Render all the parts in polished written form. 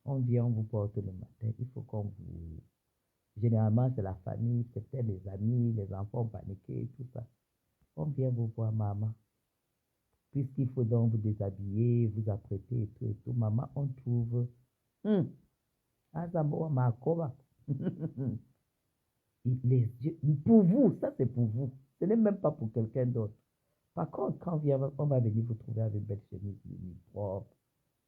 On vient, on vous porte le matin. Il faut qu'on vous... Généralement, c'est la famille, c'est peut-être les amis, les enfants paniqués et tout ça. On vient vous voir, maman. Puisqu'il faut donc vous déshabiller, vous apprêter et tout et tout. Maman, on trouve... Azabo Makoba. Pour vous, ça c'est pour vous. Ce n'est même pas pour quelqu'un d'autre. Par contre, quand on va venir vous trouver avec belle chemise linie propre,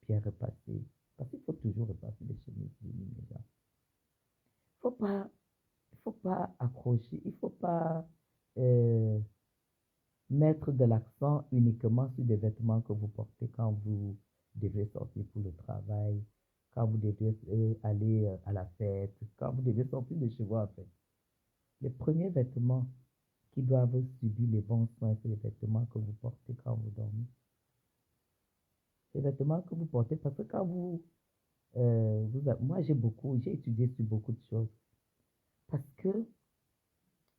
bien repassée. Parce qu'il faut toujours repasser les chemises linie, les gars. Il faut pas accrocher, il faut pas euh, mettre de l'accent uniquement sur des vêtements que vous portez quand vous devez sortir pour le travail, quand vous devez aller à la fête, quand vous devez sortir de chez vous en fait. Les premiers vêtements qui doivent subir les bons soins, c'est les vêtements que vous portez quand vous dormez. Les vêtements que vous portez, parce que quand moi j'ai étudié sur beaucoup de choses. Parce que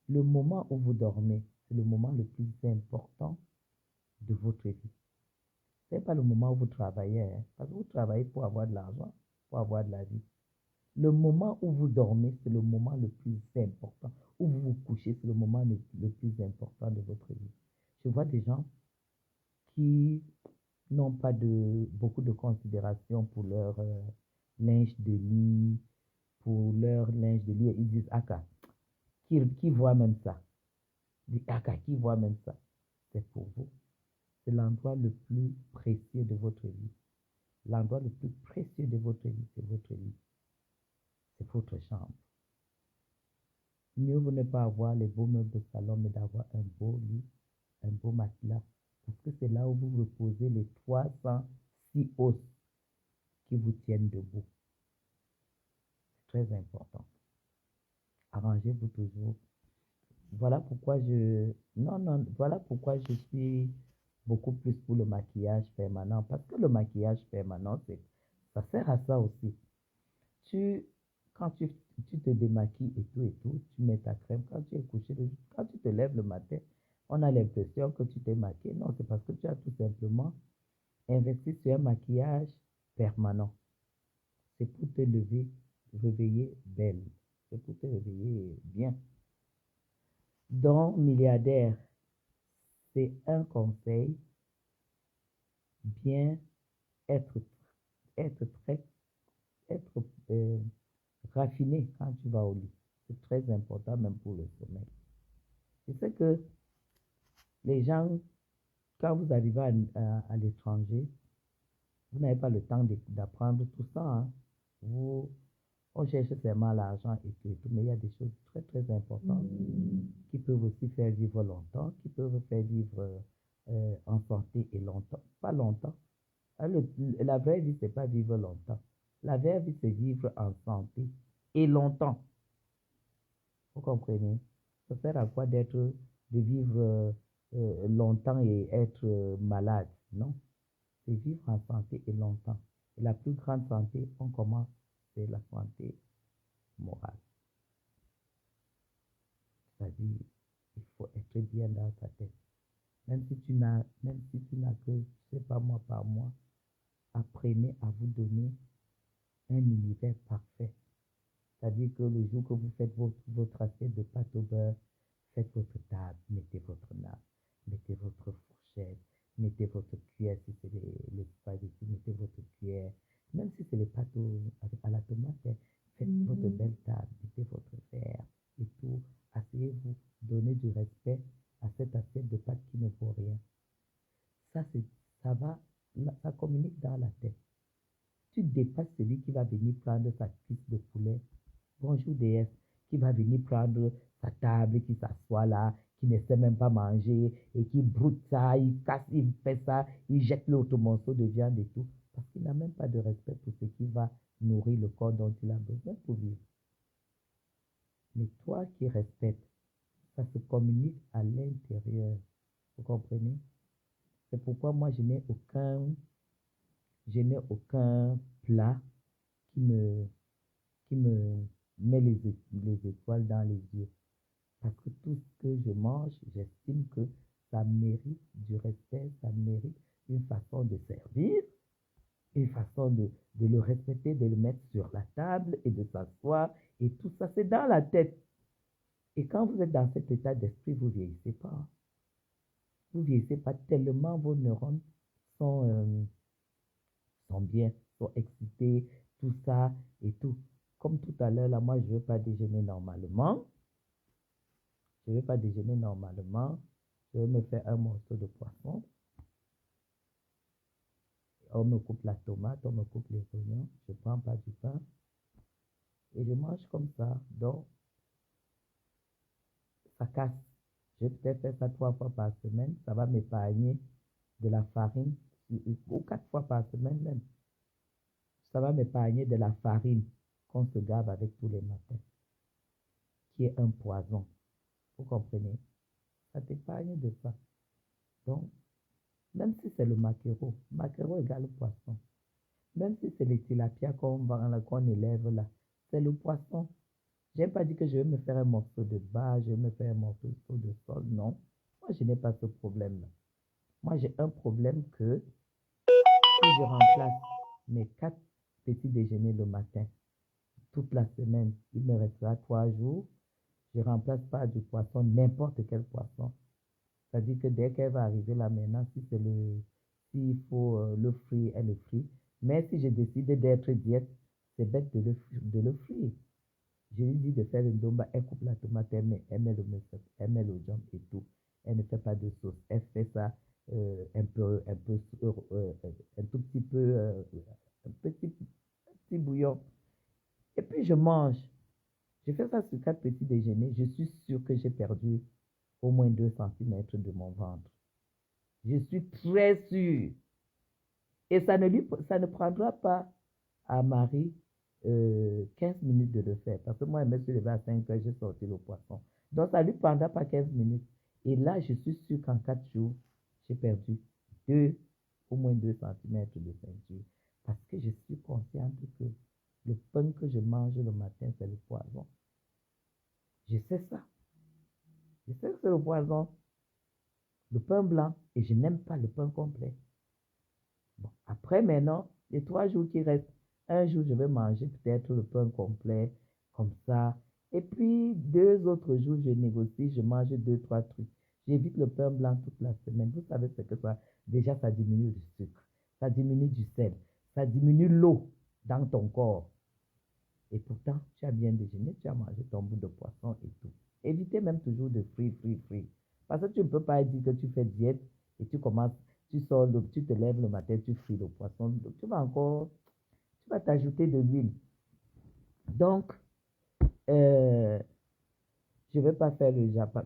le moment où vous dormez, c'est le moment le plus important de votre vie. Ce n'est pas le moment où vous travaillez, hein, parce que vous travaillez pour avoir de l'argent, pour avoir de la vie. Le moment où vous dormez, c'est le moment le plus important. Où vous vous couchez, c'est le moment le plus important de votre vie. Je vois des gens qui n'ont pas beaucoup de considération pour leur linge de lit, pour leur linge de lit. Ils disent, Aka, qui voit même ça? Ils disent, Aka, qui voit même ça? C'est pour vous. C'est l'endroit le plus précieux de votre vie. L'endroit le plus précieux de votre vie, c'est votre lit. C'est votre chambre. Mieux vaut ne pas avoir les beaux meubles de salon, mais d'avoir un beau lit, un beau matelas. Parce que c'est là où vous reposez les 306 os qui vous tiennent debout. C'est très important. Arrangez-vous toujours. Voilà pourquoi voilà pourquoi je suis beaucoup plus pour le maquillage permanent. Parce que le maquillage permanent, ça sert à ça aussi. Quand tu te démaquilles et tout, tu mets ta crème. Quand tu es couché, quand tu te lèves le matin, on a l'impression que tu t'es maquillé. Non, c'est parce que tu as tout simplement investi sur un maquillage permanent. C'est pour te réveiller belle. C'est pour te réveiller bien. Donc, milliardaire, c'est un conseil, bien être, être très, être raffiné quand tu vas au lit. C'est très important même pour le sommeil. Je sais que les gens, quand vous arrivez à l'étranger, vous n'avez pas le temps d'apprendre tout ça. Hein. On cherche seulement l'argent et tout, mais il y a des choses très très importantes qui peuvent aussi faire vivre longtemps, qui peuvent faire vivre en santé et longtemps. Pas longtemps. Hein, la vraie vie, c'est pas vivre longtemps. La vraie vie, c'est vivre en santé et longtemps. Vous comprenez? Ça sert à quoi de vivre longtemps et être malade? Non. C'est vivre en santé et longtemps. Et la plus grande santé, on commence, c'est la santé morale. C'est-à-dire, il faut être bien dans ta tête. Même si tu n'as que, je sais pas moi, par mois, apprenez à vous donner un univers parfait. C'est-à-dire que le jour que vous faites votre assiette de pâte au beurre, faites votre table, mettez votre nappe, mettez votre fourchette, mettez votre cuillère si c'est les spaghettis, mettez votre cuillère. Même si c'est les pâtes à la tomate, faites votre belle table, mettez votre verre et tout. Asseyez-vous, donnez du respect à cette assiette de pâte qui ne vaut rien. Ça, ça communique dans la tête. Tu dépasses celui qui va venir prendre sa cuisse de poulet. Bonjour déesse, qui va venir prendre sa table, qui s'assoit là, qui ne sait même pas manger et qui broute ça, il casse, il fait ça, il jette l'autre morceau de viande et tout, parce qu'il n'a même pas de respect pour ce qui va nourrir le corps dont il a besoin pour vivre. Mais toi qui respectes, ça se communique à l'intérieur. Vous comprenez? C'est pourquoi moi je n'ai aucun plat qui me met les étoiles dans les yeux. Parce que tout ce que je mange, j'estime que ça mérite du respect, ça mérite une façon de servir une façon de le respecter, de le mettre sur la table et de s'asseoir. Et tout ça, c'est dans la tête. Et quand vous êtes dans cet état d'esprit, vous ne vieillissez pas. Vous ne vieillissez pas tellement vos neurones sont bien, sont excités, tout ça et tout. Comme tout à l'heure, là, moi, je ne veux pas déjeuner normalement. Je ne veux pas déjeuner normalement. Je vais me faire un morceau de poisson. On me coupe la tomate, on me coupe les oignons. Je ne prends pas du pain. Et je mange comme ça. Donc, ça casse. Je vais peut-être faire ça 3 fois par semaine. Ça va m'épargner de la farine. Ou 4 fois par semaine même. Ça va m'épargner de la farine qu'on se gave avec tous les matins, qui est un poison. Vous comprenez? Ça t'épargne de ça. Donc, même si c'est le maquereau égale poisson. Même si c'est les tilapias qu'on élève là, c'est le poisson. Je n'ai pas dit que je vais me faire un morceau de bas, je vais me faire un morceau de sol, non. Moi, je n'ai pas ce problème-là. Moi, j'ai un problème que si je remplace mes 4 petits déjeuners le matin, toute la semaine, il me restera 3 jours, je ne remplace pas du poisson, n'importe quel poisson. C'est-à-dire que dès qu'elle va arriver là maintenant, s'il faut le fruit, elle le fruit. Mais si je décide d'être diète, c'est bête de le fruire. Je lui dis de faire une domba, elle coupe la tomate, elle met le muscle, elle met le jambon et tout. Elle ne fait pas de sauce. Elle fait ça un tout petit peu, un petit bouillon. Et puis je mange. Je fais ça sur 4 petits déjeuners. Je suis sûr que j'ai perdu au moins 2 centimètres de mon ventre. Je suis très sûr. Et ça ne prendra pas à Marie 15 minutes de le faire. Parce que moi, je me suis levée à 5 heures, j'ai sorti le poisson. Donc, ça ne lui prendra pas 15 minutes. Et là, je suis sûr qu'en 4 jours, j'ai perdu au moins 2 centimètres de ceinture. Parce que je suis consciente que le pain que je mange le matin, c'est le poison. Je sais ça. Je sais que c'est le poison. Le pain blanc. Et je n'aime pas le pain complet. Bon, après, maintenant, les 3 jours qui restent, un jour, je vais manger peut-être le pain complet, comme ça. Et puis, 2 autres jours, je négocie, je mange 2, 3 trucs. J'évite le pain blanc toute la semaine. Vous savez ce que ça, déjà, ça diminue le sucre, ça diminue du sel, ça diminue l'eau dans ton corps. Et pourtant, tu as bien déjeuné, tu as mangé ton bout de poisson et tout. Évitez même toujours de free. Parce que tu ne peux pas dire que tu fais diète et tu commences, tu te lèves le matin, tu frites le poisson. Tu vas t'ajouter de l'huile. Donc, je ne vais pas faire le Japon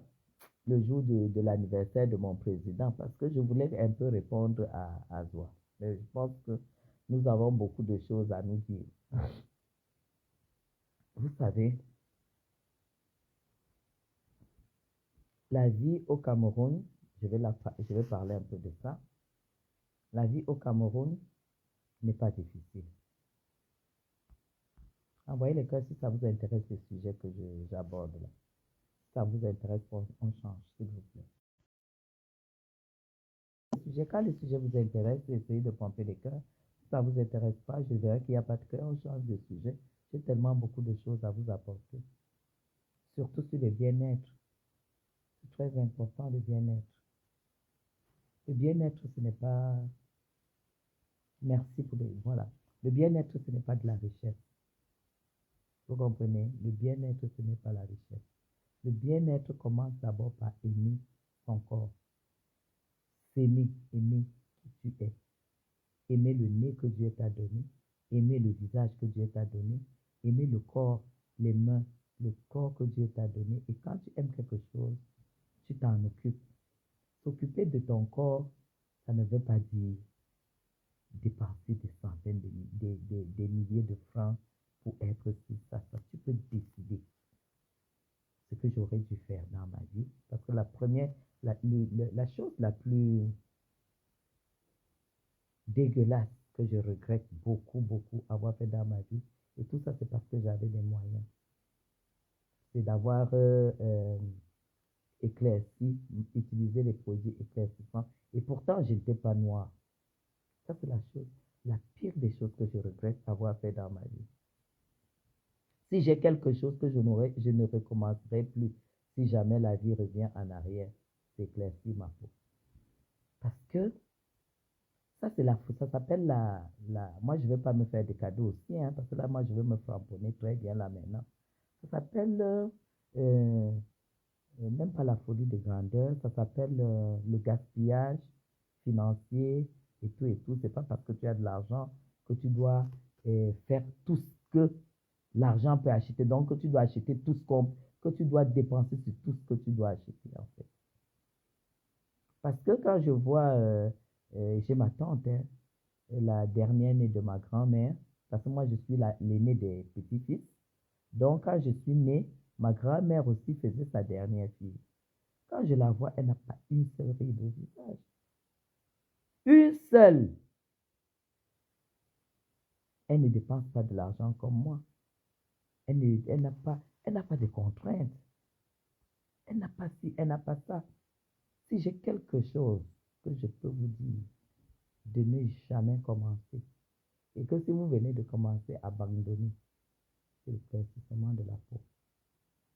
le jour de l'anniversaire de mon président parce que je voulais un peu répondre à Zoa. Mais je pense que nous avons beaucoup de choses à nous dire. Vous savez, la vie au Cameroun, je vais parler un peu de ça. La vie au Cameroun n'est pas difficile. Envoyez les cœurs si ça vous intéresse le sujet que j'aborde là. Si ça vous intéresse, on change, s'il vous plaît. Quand le sujet vous intéresse, essayez de pomper les cœurs. Si ça ne vous intéresse pas, je verrai qu'il n'y a pas de cœur, on change de sujet. J'ai tellement beaucoup de choses à vous apporter. Surtout sur le bien-être. C'est très important le bien-être. Le bien-être, ce n'est pas... Merci pour les... Voilà. Le bien-être, ce n'est pas de la richesse. Vous comprenez? Le bien-être, ce n'est pas la richesse. Le bien-être commence d'abord par aimer son corps. S'aimer, aimer qui tu es. Aimer le nez que Dieu t'a donné. Aimer le visage que Dieu t'a donné. Aimer le corps, les mains, le corps que Dieu t'a donné. Et quand tu aimes quelque chose, tu t'en occupes. S'occuper de ton corps, ça ne veut pas dire dépenser des centaines, des milliers de francs pour être sur ça. Tu peux décider ce que j'aurais dû faire dans ma vie. Parce que la chose la plus dégueulasse que je regrette beaucoup avoir fait dans ma vie, et tout ça c'est parce que j'avais les moyens, c'est d'avoir éclairci, utilisé les produits éclaircissants. Et pourtant, je n'étais pas noire. Ça, c'est la chose. la pire des choses que je regrette avoir fait dans ma vie. Si j'ai quelque chose que je ne recommencerai plus si jamais la vie revient en arrière, c'est éclaircir ma peau. Parce que ça s'appelle moi je ne vais pas me faire des cadeaux aussi, hein, parce que là, moi je vais me framponner très bien là maintenant. Ça s'appelle, même pas la folie de grandeur, ça s'appelle le gaspillage financier et tout et tout. C'est pas parce que tu as de l'argent que tu dois faire tout ce que l'argent peut acheter. Donc, que tu dois acheter tout ce que tu dois dépenser sur tout ce que tu dois acheter, en fait. Parce que quand je vois, chez ma tante, hein, la dernière née de ma grand-mère, parce que moi, je suis l'aîné des petits-fils. Donc, quand je suis né, ma grand-mère aussi faisait sa dernière fille. Quand je la vois, elle n'a pas une seule ride au visage. Une seule. Elle ne dépense pas de l'argent comme moi. Elle n'a pas de contraintes. Elle n'a pas ci, elle n'a pas ça. Si j'ai quelque chose que je peux vous dire, de ne jamais commencer. Et que si vous venez de commencer, abandonner, c'est le persistement de la peau.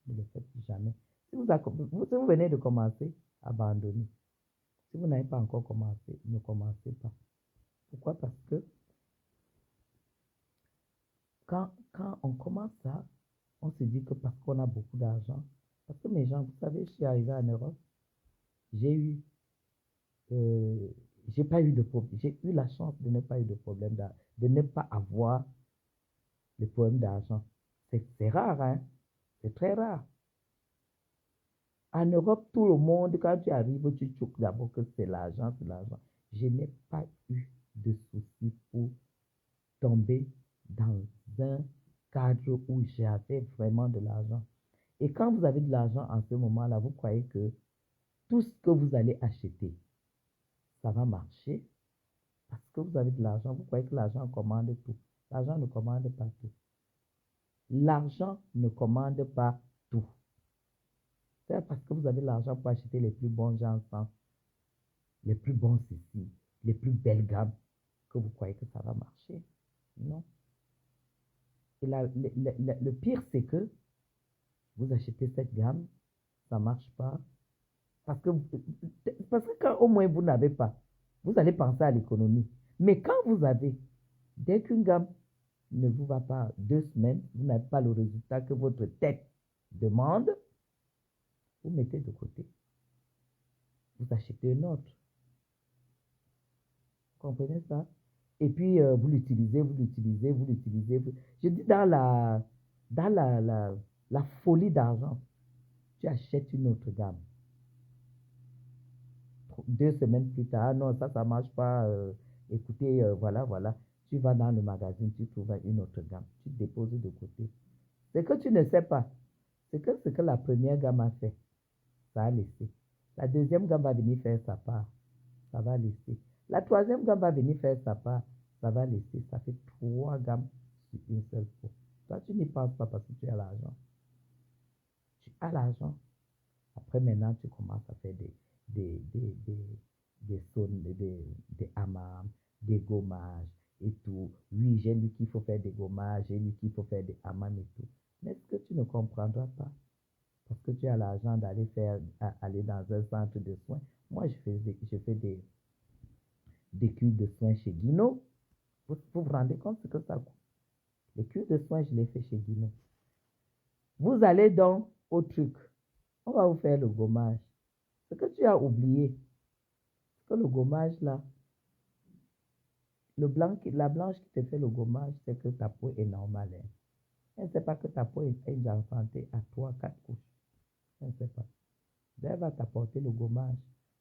Ne le faites jamais. Si vous venez de commencer, abandonnez. Si vous n'avez pas encore commencé, ne commencez pas. Pourquoi? Parce que quand on commence ça, on se dit que parce qu'on a beaucoup d'argent, parce que mes gens, vous savez, je suis arrivé en Europe, j'ai eu, euh, j'ai pas eu de problème, j'ai eu la chance de ne pas eu de problème, de ne pas avoir le problème d'argent. C'est rare, hein? C'est très rare. En Europe, tout le monde, quand tu arrives, tu choques d'abord que c'est l'argent, c'est l'argent. Je n'ai pas eu de soucis pour tomber dans un cadre où j'avais vraiment de l'argent. Et quand vous avez de l'argent en ce moment-là, vous croyez que tout ce que vous allez acheter, ça va marcher parce que vous avez de l'argent. Vous croyez que l'argent commande tout. L'argent ne commande pas tout. L'argent ne commande pas tout. C'est parce que vous avez de l'argent pour acheter les plus bons gens, les plus bons ceci, les plus belles gammes, que vous croyez que ça va marcher. Non. Et le pire, c'est que vous achetez cette gamme, ça ne marche pas. Parce que quand au moins vous n'avez pas, vous allez penser à l'économie. Mais quand vous avez, dès qu'une gamme ne vous va pas 2 semaines, vous n'avez pas le résultat que votre tête demande, vous mettez de côté. Vous achetez une autre. Vous comprenez ça? Et puis, vous l'utilisez, vous l'utilisez, vous l'utilisez. Je dis dans la folie d'argent, tu achètes une autre gamme. 2 semaines plus tard, non, ça ne marche pas. Écoutez, voilà. Tu vas dans le magasin, tu trouves une autre gamme. Tu déposes de côté. Ce que tu ne sais pas, c'est que ce que la première gamme a fait, ça a laissé. La deuxième gamme va venir faire sa part, ça va laisser. La troisième gamme va venir faire sa part, ça va laisser. Ça fait 3 gammes sur une seule fois. Toi, tu n'y penses pas parce que tu as l'argent. Tu as l'argent. Après, maintenant, tu commences à faire des hammams, des gommages et tout. Oui, j'ai lu qu'il faut faire des gommages, j'ai lu qu'il faut faire des hammams et tout. Mais ce que tu ne comprendras pas, parce que tu as l'argent d'aller aller dans un centre de soins. Moi, je fais des cures de soins chez Guino. Vous vous rendez compte ce que ça coûte? Les cures de soins, je les fais chez Guino. Vous allez donc au truc. On va vous faire le gommage. Ce que tu as oublié, c'est que le gommage là, la blanche qui te fait le gommage, c'est que ta peau est normale. Hein. Elle ne sait pas que ta peau est déjà santé à 3, 4 couches. Elle ne sait pas. Elle va t'apporter le gommage.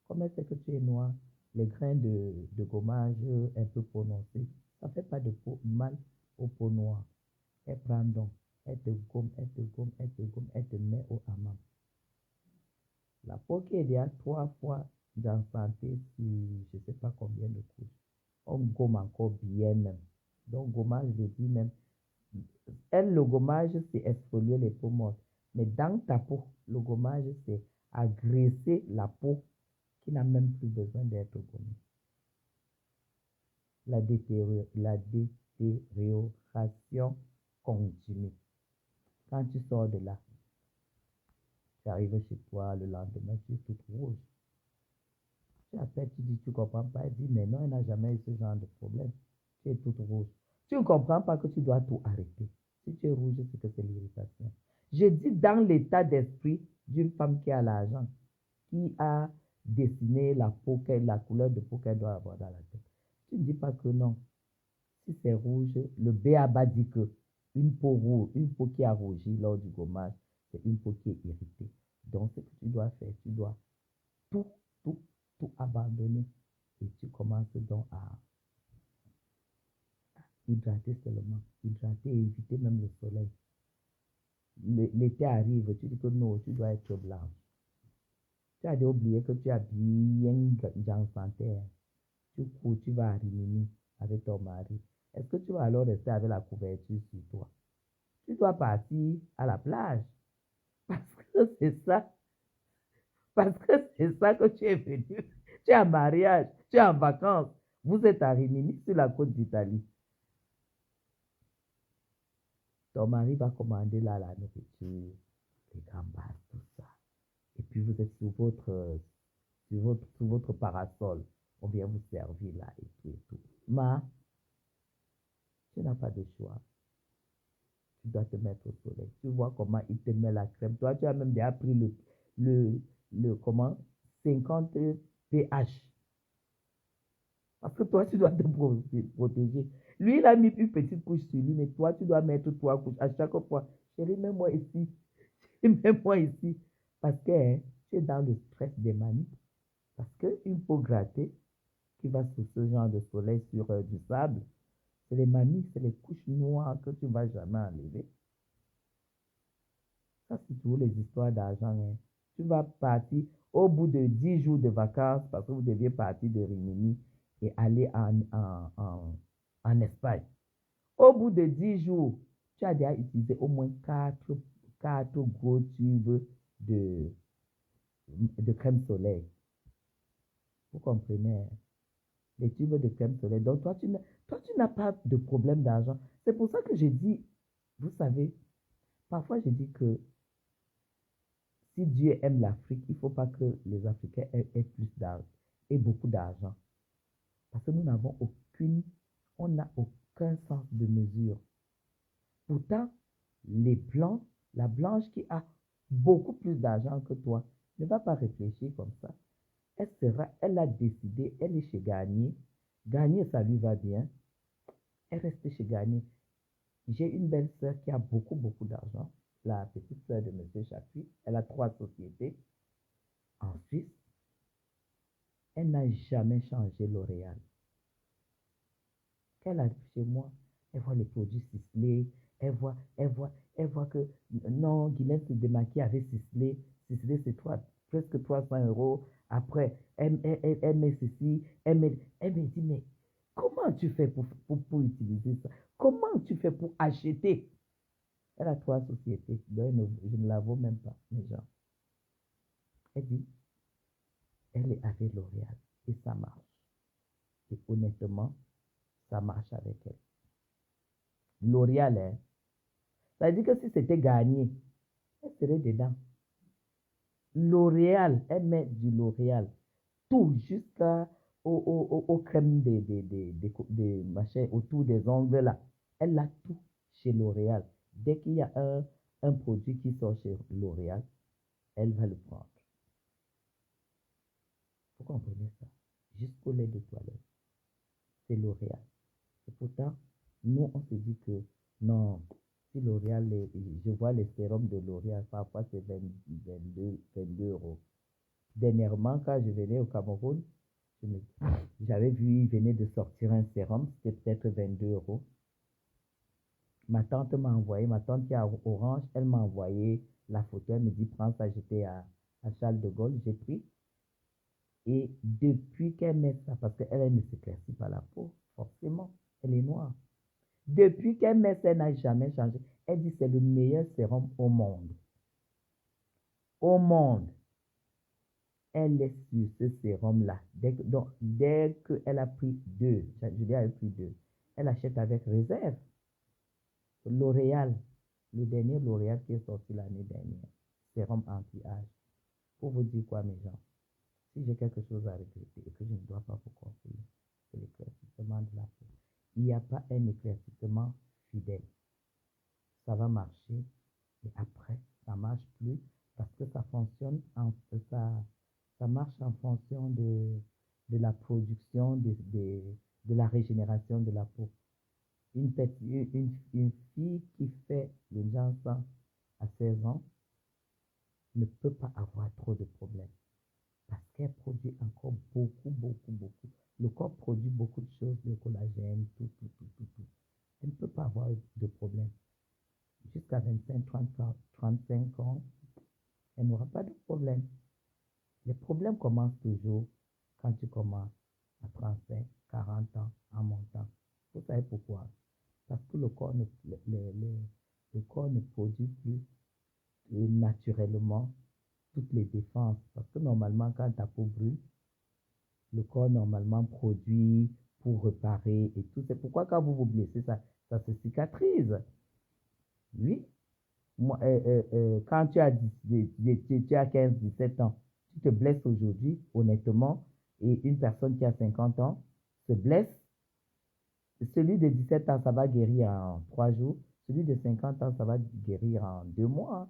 Comme elle sait que tu es noir, les grains de gommage un peu prononcés, ça ne fait pas de peau mal aux peaux noires. Elle prend donc, elle te gomme, elle te gomme, elle te gomme, elle te met au hammam. La peau qui est déjà 3 fois dans santé sur je ne sais pas combien de couches. On gomme encore bien même. Donc, gommage, je dis même, le gommage, c'est exfolier les peaux mortes. Mais dans ta peau, le gommage, c'est agresser la peau qui n'a même plus besoin d'être gommée. la détérioration continue. Quand tu sors de là, tu arrives chez toi le lendemain, tu es toute rouge. Tu appelles, tu dis, tu ne comprends pas. Elle dit, mais non, elle n'a jamais eu ce genre de problème. Tu es toute rouge. Tu ne comprends pas que tu dois tout arrêter. Si tu es rouge, c'est que c'est l'irritation. Je dis dans l'état d'esprit d'une femme qui a l'argent, qui a dessiné la couleur de peau qu'elle doit avoir dans la tête. Tu ne dis pas que non. Si c'est rouge, le B.A.B.A. dit que une peau rouge, une peau qui a rougi lors du gommage, c'est une peau qui est irritée. Donc, ce que tu dois faire, tu dois tout, tout, tout abandonner. Et tu commences donc à hydrater seulement. Hydrater et éviter même le soleil. L'été arrive, tu dis que non, tu dois être blanche. Tu as oublié que tu as bien en santé. Tu cours, tu vas à Rimini avec ton mari. Est-ce que tu vas alors rester avec la couverture sur toi? Tu dois partir à la plage. Parce que c'est ça. Parce que c'est ça que tu es venu. Tu es en mariage, tu es en vacances. Vous êtes à Rimini sur la côte d'Italie. Ton mari va commander là la nourriture, les gambas, tout ça. Et puis vous êtes sous votre parasol. On vient vous servir là et tout et tout. Mais tu n'as pas de choix. Tu dois te mettre au soleil. Tu vois comment il te met la crème. Toi, tu as même déjà pris comment, 50 pH. Parce que toi, tu dois te protéger. Lui, il a mis une petite couche sur lui, mais toi, tu dois mettre 3 couches à chaque fois. Chérie, mets-moi ici. Mets-moi ici. Parce que hein, tu es dans le stress des manies. Parce qu'une peau grattée qui va sous ce genre de soleil sur du sable, c'est les mamies, c'est les couches noires que tu ne vas jamais enlever. Ça, c'est toujours les histoires d'argent. Hein. Tu vas partir au bout de 10 jours de vacances parce que vous deviez partir de Rimini et aller en Espagne. Au bout de 10 jours, tu as déjà utilisé au moins 4 gros tubes de crème solaire. Vous comprenez? Hein? Les tubes de crème solaire. Donc, toi, tu n'as pas de problème d'argent. C'est pour ça que j'ai dit, vous savez, parfois je dis que si Dieu aime l'Afrique, il ne faut pas que les Africains aient plus d'argent et beaucoup d'argent. Parce que nous n'avons on n'a aucun sens de mesure. Pourtant, les Blancs, la blanche qui a beaucoup plus d'argent que toi, ne va pas réfléchir comme ça. Elle a décidé, elle est chez Garnier. Garnier, ça lui va bien. Elle reste chez Garnier. J'ai une belle sœur qui a beaucoup, beaucoup d'argent. La petite sœur de M. Chapuis. Elle a 3 sociétés en Suisse. Elle n'a jamais changé L'Oréal. Quand elle arrive chez moi, elle voit les produits ciselés. Elle voit que non, Guylaine se démaquille avec ciselé. Ciselé, c'est presque 300 €. Après, elle met ceci. Elle me dit, mais comment tu fais pour utiliser ça? Comment tu fais pour acheter? Elle a 3 sociétés. Donc je ne la vaux même pas, mes gens. Elle dit, elle est avec L'Oréal et ça marche. Et honnêtement, ça marche avec elle. L'Oréal, hein, ça veut dire que si c'était gagné, elle serait dedans. L'Oréal, elle met du L'Oréal. Tout, aux crèmes des machins autour des ongles là. Elle a tout chez L'Oréal. Dès qu'il y a un produit qui sort chez L'Oréal, elle va le prendre. Vous comprenez ça? Jusqu'au lait de toilette. C'est L'Oréal. Et pourtant, nous, on se dit que non, si L'Oréal, je vois les sérums de L'Oréal, parfois c'est 22 €. Dernièrement, quand je venais au Cameroun, j'avais vu, il venait de sortir un sérum, c'était peut-être 22 €. Ma tante qui est à Orange, elle m'a envoyé la photo, elle me dit, prends ça, j'étais à Charles de Gaulle, j'ai pris. Et depuis qu'elle met ça, parce qu'elle ne s'éclaircit pas la peau, forcément, elle est noire. Depuis qu'elle met ça, elle n'a jamais changé. Elle dit c'est le meilleur sérum au monde. Au monde. elle est sur ce sérum-là. Donc, dès qu'elle a pris deux, Julia a pris deux, elle achète avec réserve. L'Oréal, le dernier L'Oréal qui est sorti l'année dernière, sérum anti-âge. Pour vous dire quoi, mes gens, si j'ai quelque chose à regretter et que je ne dois pas vous conseiller, c'est l'éclaircissement de la peau. Il n'y a pas un éclaircissement fidèle. Ça va marcher et après, ça ne marche plus parce que ça fonctionne, ça marche en fonction de la production, de la régénération de la peau. Une fille qui fait le ginseng à 16 ans ne peut pas avoir trop de problèmes parce qu'elle produit encore beaucoup, beaucoup, beaucoup. Le corps produit beaucoup de choses, le collagène, tout. Elle ne peut pas avoir de problème. Jusqu'à 25, 30, 35 ans, elle n'aura pas de problème. Les problèmes commencent toujours quand tu commences à 35, 40 ans, en montant. Vous savez pourquoi? Parce que le corps ne produit plus naturellement toutes les défenses. Parce que normalement, quand ta peau brûle, le corps normalement produit pour réparer et tout. C'est pourquoi quand vous vous blessez, ça se cicatrise. Oui. Moi, quand tu as 15, 17 ans, tu te blesses aujourd'hui, honnêtement, et une personne qui a 50 ans se blesse, celui de 17 ans, ça va guérir en 3 jours. Celui de 50 ans, ça va guérir en 2 mois.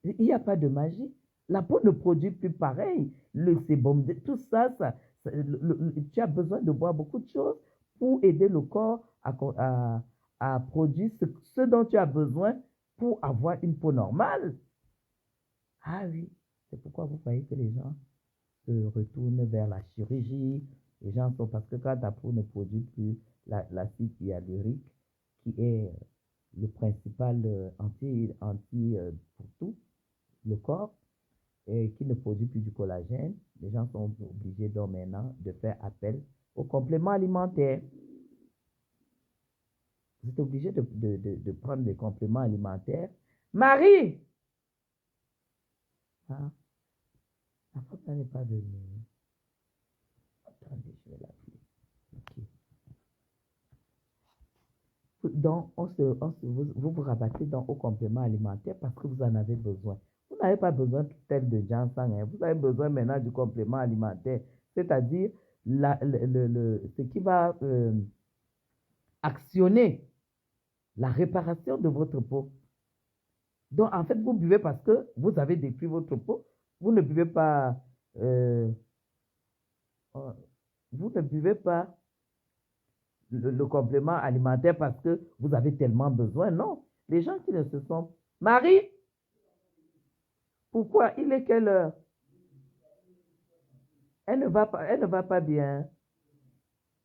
Il n'y a pas de magie. La peau ne produit plus pareil. Le sébum, tout ça, tu as besoin de boire beaucoup de choses pour aider le corps à produire ce dont tu as besoin pour avoir une peau normale. Ah oui, c'est pourquoi vous voyez que les gens se retournent vers la chirurgie. Les gens sont parce que quand ta peau ne produit plus l'acide hyaluronique, qui est le principal anti pour tout, le corps, et qui ne produit plus du collagène, les gens sont obligés donc maintenant de faire appel aux compléments alimentaires. Vous êtes obligé de prendre des compléments alimentaires. Marie! Ah, la femme n'est pas venue. Attendez, je vais l'appeler. Okay. Donc, vous vous rabattez donc aux compléments alimentaires parce que vous en avez besoin. Vous n'avez pas besoin tel de ginseng, hein. Vous avez besoin maintenant du complément alimentaire, c'est-à-dire ce qui va actionner la réparation de votre peau. Donc, en fait, vous buvez parce que vous avez détruit votre peau. Vous ne buvez pas, vous ne buvez pas le complément alimentaire parce que vous avez tellement besoin. Non. Les gens qui ne se sont... Marie, pourquoi? Il est quelle heure? Elle ne va pas bien.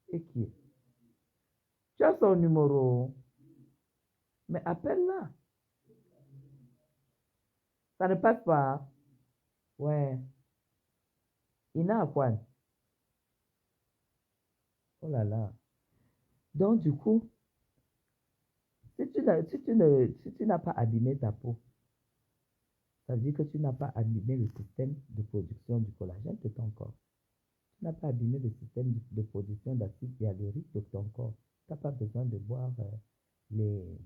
Et qui? Tu as son numéro. Mais appelle-la. Ça ne passe pas. Ouais. Ina Akwan. Oh là là. Donc, du coup, si tu n'as pas abîmé ta peau, ça veut dire que tu n'as pas abîmé le système de production du collagène de ton corps. Tu n'as pas abîmé le système de production d'acide hyaluronique de ton corps. Tu n'as pas besoin de boire les,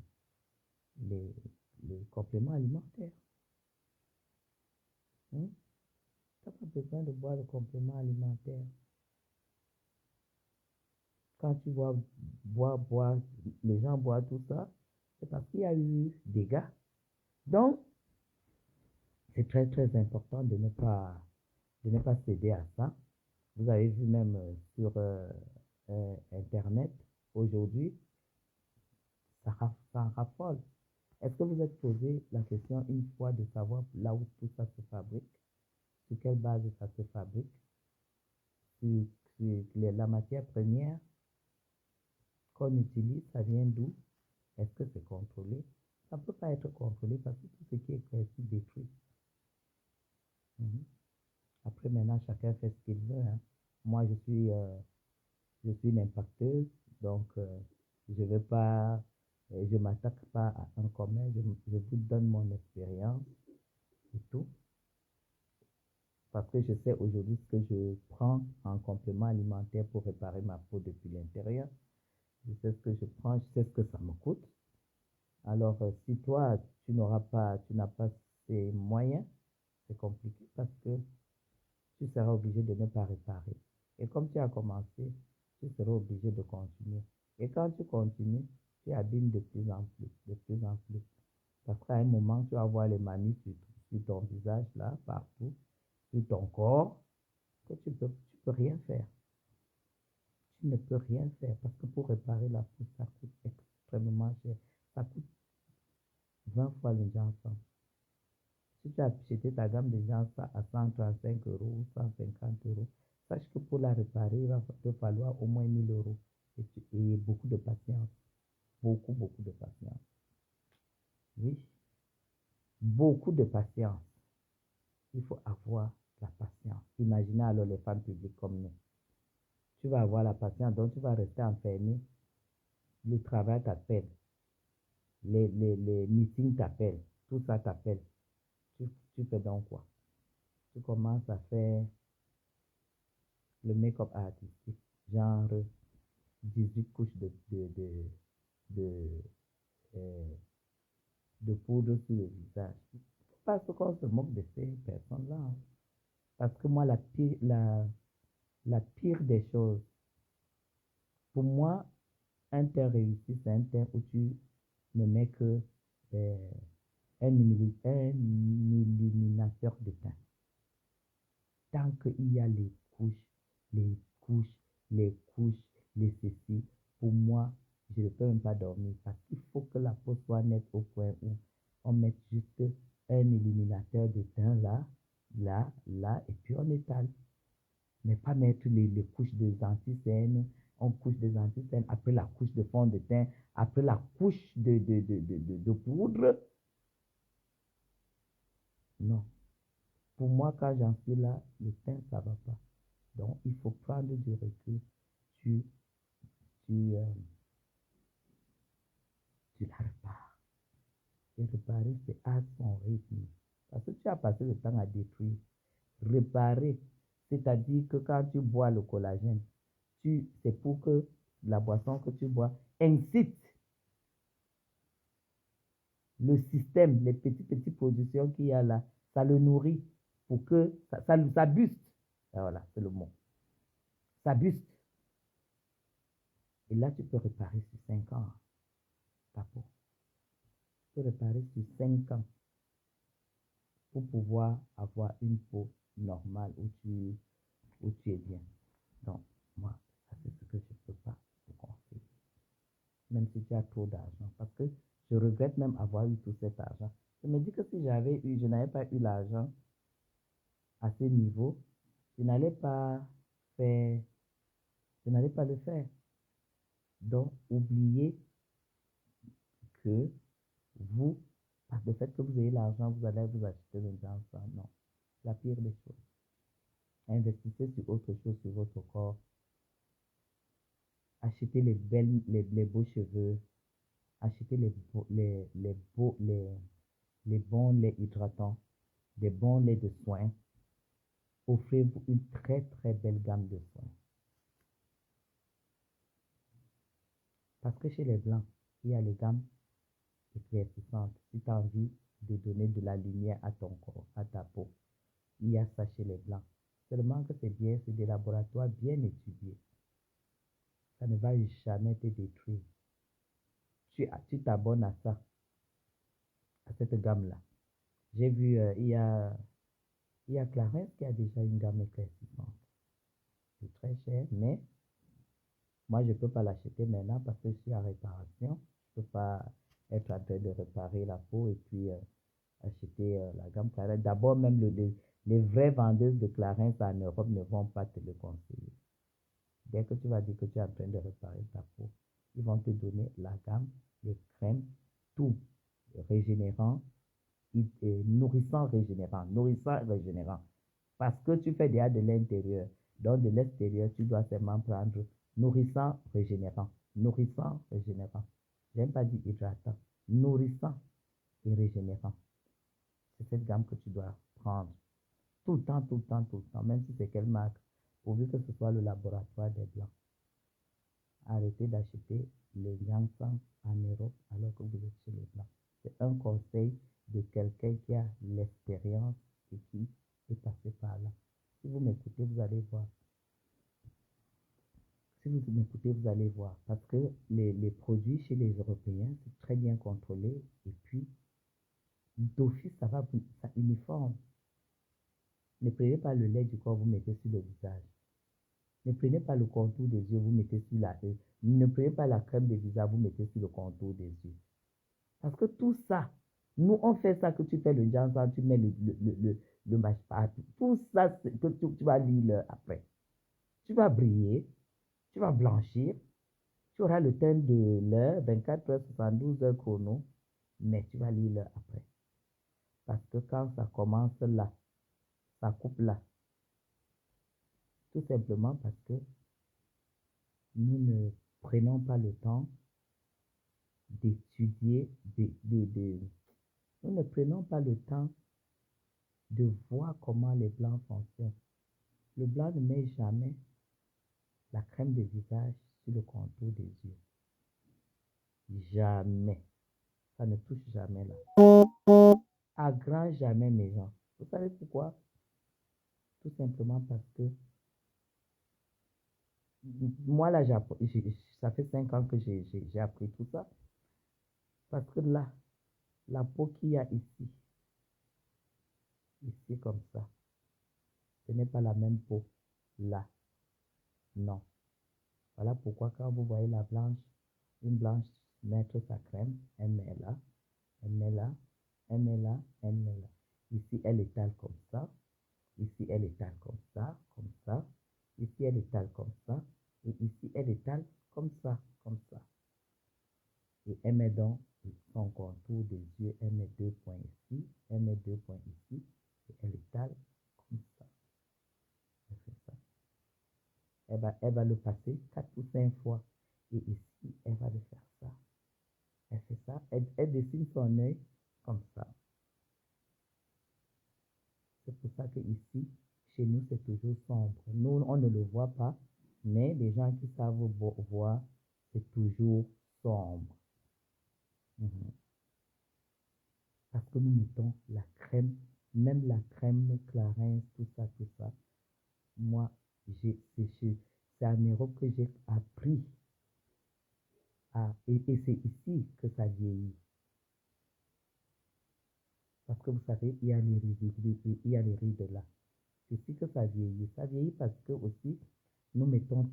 les, les compléments alimentaires. Hein? Tu n'as pas besoin de boire les compléments alimentaires. Quand tu vois les gens boivent tout ça, c'est parce qu'il y a eu des dégâts. Donc, c'est très, très important de ne pas céder à ça. Vous avez vu même sur Internet, aujourd'hui, ça en raffole. Est-ce que vous êtes posé la question une fois de savoir là où tout ça se fabrique? Sur quelle base ça se fabrique? Sur la matière première qu'on utilise, ça vient d'où? Est-ce que c'est contrôlé? Ça ne peut pas être contrôlé parce que tout ce qui est précis détruit. Après, maintenant, chacun fait ce qu'il veut. Hein. Moi, je suis une impacteuse, donc je ne m'attaque pas à un commun, je vous donne mon expérience et tout. parce que je sais aujourd'hui ce que je prends en complément alimentaire pour réparer ma peau depuis l'intérieur. Je sais ce que je prends, je sais ce que ça me coûte. Alors, si toi, tu n'as pas ces moyens, c'est compliqué parce que tu seras obligé de ne pas réparer. Et comme tu as commencé, tu seras obligé de continuer. Et quand tu continues, tu abîmes de plus en plus, de plus en plus. Parce qu'à un moment, tu vas voir les manies sur ton visage, là, partout, sur ton corps, que tu peux rien faire. Tu ne peux rien faire parce que pour réparer la peau, ça coûte extrêmement cher. Ça coûte 20 fois le Janssen. Si tu as acheté ta gamme de Janssen à 135 euros ou 150 euros, sache que pour la réparer, il va te falloir au moins 1000 euros. Et beaucoup de patience. Beaucoup, beaucoup de patience. Oui, beaucoup de patience. Il faut avoir la patience. Imaginez alors les femmes publiques comme nous. Tu vas avoir la patience, donc tu vas rester enfermé. Le travail t'appelle. Les meetings t'appellent. Tout ça t'appelle. Tu fais donc quoi? Tu commences à faire le make-up artistique, genre 18 couches de, euh, de poudre sur le visage. Parce qu'on se moque de ces personnes-là. Hein. Parce que moi, la pire des choses, pour moi, un teint réussi, c'est un teint où tu ne mets que euh, un illuminateur de teint. Tant qu'il y a les couches, les couches, les ceci, pour moi, je ne peux même pas dormir parce qu'il faut que la peau soit nette au point où on met juste un illuminateur de teint là, là, là, et puis on étale. Mais pas mettre les couches des anti-cernes, on couche des anti-cernes, après la couche de fond de teint, après la couche de poudre. Non. Pour moi, quand j'en suis là, le teint, ça ne va pas. Donc, il faut prendre du recul. Tu, tu, euh, tu la répares. Et réparer, c'est à son rythme. Parce que tu as passé le temps à détruire. Réparer, c'est-à-dire que quand tu bois le collagène, c'est pour que la boisson que tu bois incite le système, les petites productions qu'il y a là, ça le nourrit pour que ça buste. Et voilà, c'est le mot. Ça buste. Et là, tu peux réparer sur 5 ans ta peau. Tu peux réparer sur 5 ans pour pouvoir avoir une peau normale où tu es bien. Donc, moi, ça c'est ce que je ne peux pas te conseiller. Même si tu as trop d'argent. Parce que je regrette même avoir eu tout cet argent. Je me dis que si je n'avais pas eu l'argent à ce niveau, je n'allais pas faire, je n'allais pas le faire. Donc, oubliez que vous, par le fait que vous ayez l'argent, vous allez vous acheter des enfants. Non, la pire des choses. Investissez sur autre chose, sur votre corps. Achetez les beaux cheveux. Achetez les bons laits hydratants, des bons laits de soins. Offrez-vous une très très belle gamme de soins. Parce que chez les Blancs, il y a les gammes éclaircissantes. Si tu as envie de donner de la lumière à ton corps, à ta peau, il y a ça chez les Blancs. Seulement que c'est bien, c'est des laboratoires bien étudiés. Ça ne va jamais te détruire. Tu t'abonnes à ça, à cette gamme-là. J'ai vu, il y a Clarins qui a déjà une gamme éclaircissante. C'est très cher, mais moi, je ne peux pas l'acheter maintenant parce que je suis en réparation. Je ne peux pas être en train de réparer la peau et puis acheter la gamme Clarins. D'abord, même les vraies vendeuses de Clarins en Europe ne vont pas te le conseiller. Dès que tu vas dire que tu es en train de réparer ta peau, ils vont te donner la gamme, les crèmes, tout régénérant, nourrissant, régénérant. Parce que tu fais déjà de l'intérieur. Donc, de l'extérieur, tu dois seulement prendre nourrissant, régénérant. Nourrissant, régénérant. J'aime pas dire hydratant. Nourrissant et régénérant. C'est cette gamme que tu dois prendre. Tout le temps, tout le temps, tout le temps, même si c'est quelle marque, pourvu que ce soit le laboratoire des Blancs. Arrêtez d'acheter les Janssen en Europe alors que vous êtes chez les Blancs. C'est un conseil de quelqu'un qui a l'expérience et qui est passé par là. Si vous m'écoutez, vous allez voir. Si vous m'écoutez, vous allez voir. Parce que les produits chez les Européens, c'est très bien contrôlé. Et puis, d'office, ça uniforme. Ne prenez pas le lait du corps, vous mettez sur le visage. Ne prenez pas le contour des yeux, vous mettez sur la... Ne prenez pas la crème de visage, vous mettez sur le contour des yeux. Parce que tout ça, nous, on fait ça que tu fais le Janssen, tu mets le match partout. Tout ça, que tu vas lire après. Tu vas briller, tu vas blanchir, tu auras le teint de l'heure, 24 heures, 72 heures chrono, mais tu vas lire l'heure après. Parce que quand ça commence là, ça coupe là. Tout simplement parce que nous ne prenons pas le temps d'étudier, nous ne prenons pas le temps de voir comment les blancs fonctionnent. Le blanc ne met jamais la crème de visage sur le contour des yeux. Jamais. Ça ne touche jamais là. À grand jamais, mes gens. Vous savez pourquoi? Tout simplement parce que moi, là, ça fait 5 ans que j'ai appris tout ça. Parce que là, la peau qu'il y a ici comme ça, ce n'est pas la même peau là. Non. Voilà pourquoi quand vous voyez une blanche mettre sa crème, elle met là, elle met là, elle met là, elle met là. Ici, elle étale comme ça. Ici, elle étale comme ça, comme ça. Ici, elle étale comme ça. Et ici, elle étale comme ça, comme ça. Et elle met donc son contour des yeux, elle met 2 points ici, elle met 2 points ici, et elle étale comme ça. Elle fait ça. Elle va le passer 4 ou 5 fois. Et ici, elle va le faire ça. Elle fait ça. Elle dessine son œil comme ça. C'est pour ça que ici, chez nous, c'est toujours sombre. Nous, on ne le voit pas, mais les gens qui savent voir, c'est toujours sombre. Parce que nous mettons la crème, même la crème Clarins, tout ça, tout ça. Moi, c'est en Europe que j'ai appris et c'est ici que ça vieillit. Parce que vous savez, il y a les rides là. C'est ici que ça vieillit. Ça vieillit parce que aussi, nous mettons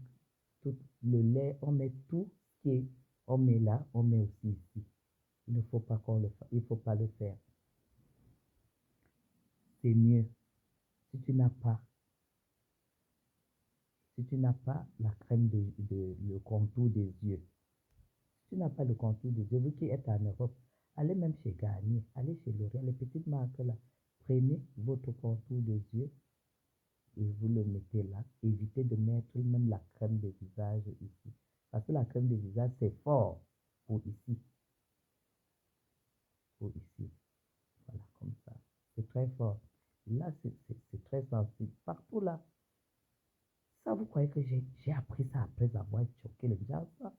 tout le lait, on met tout ce qui est, on met là, on met aussi ici. Il ne faut pas il faut pas le faire. C'est mieux si tu n'as pas la crème le contour des yeux. Si tu n'as pas le contour des yeux, vous qui êtes en Europe, allez même chez Garnier, allez chez L'Oréal, les petites marques là. Prenez votre contour des yeux et vous le mettez là. Évitez de mettre même la crème de visage ici. Parce que la crème de visage, c'est fort pour ici. Pour ici. Voilà, comme ça. C'est très fort. Là, c'est très sensible. Partout là. Ça, vous croyez que j'ai appris ça après avoir choqué le visage, ça?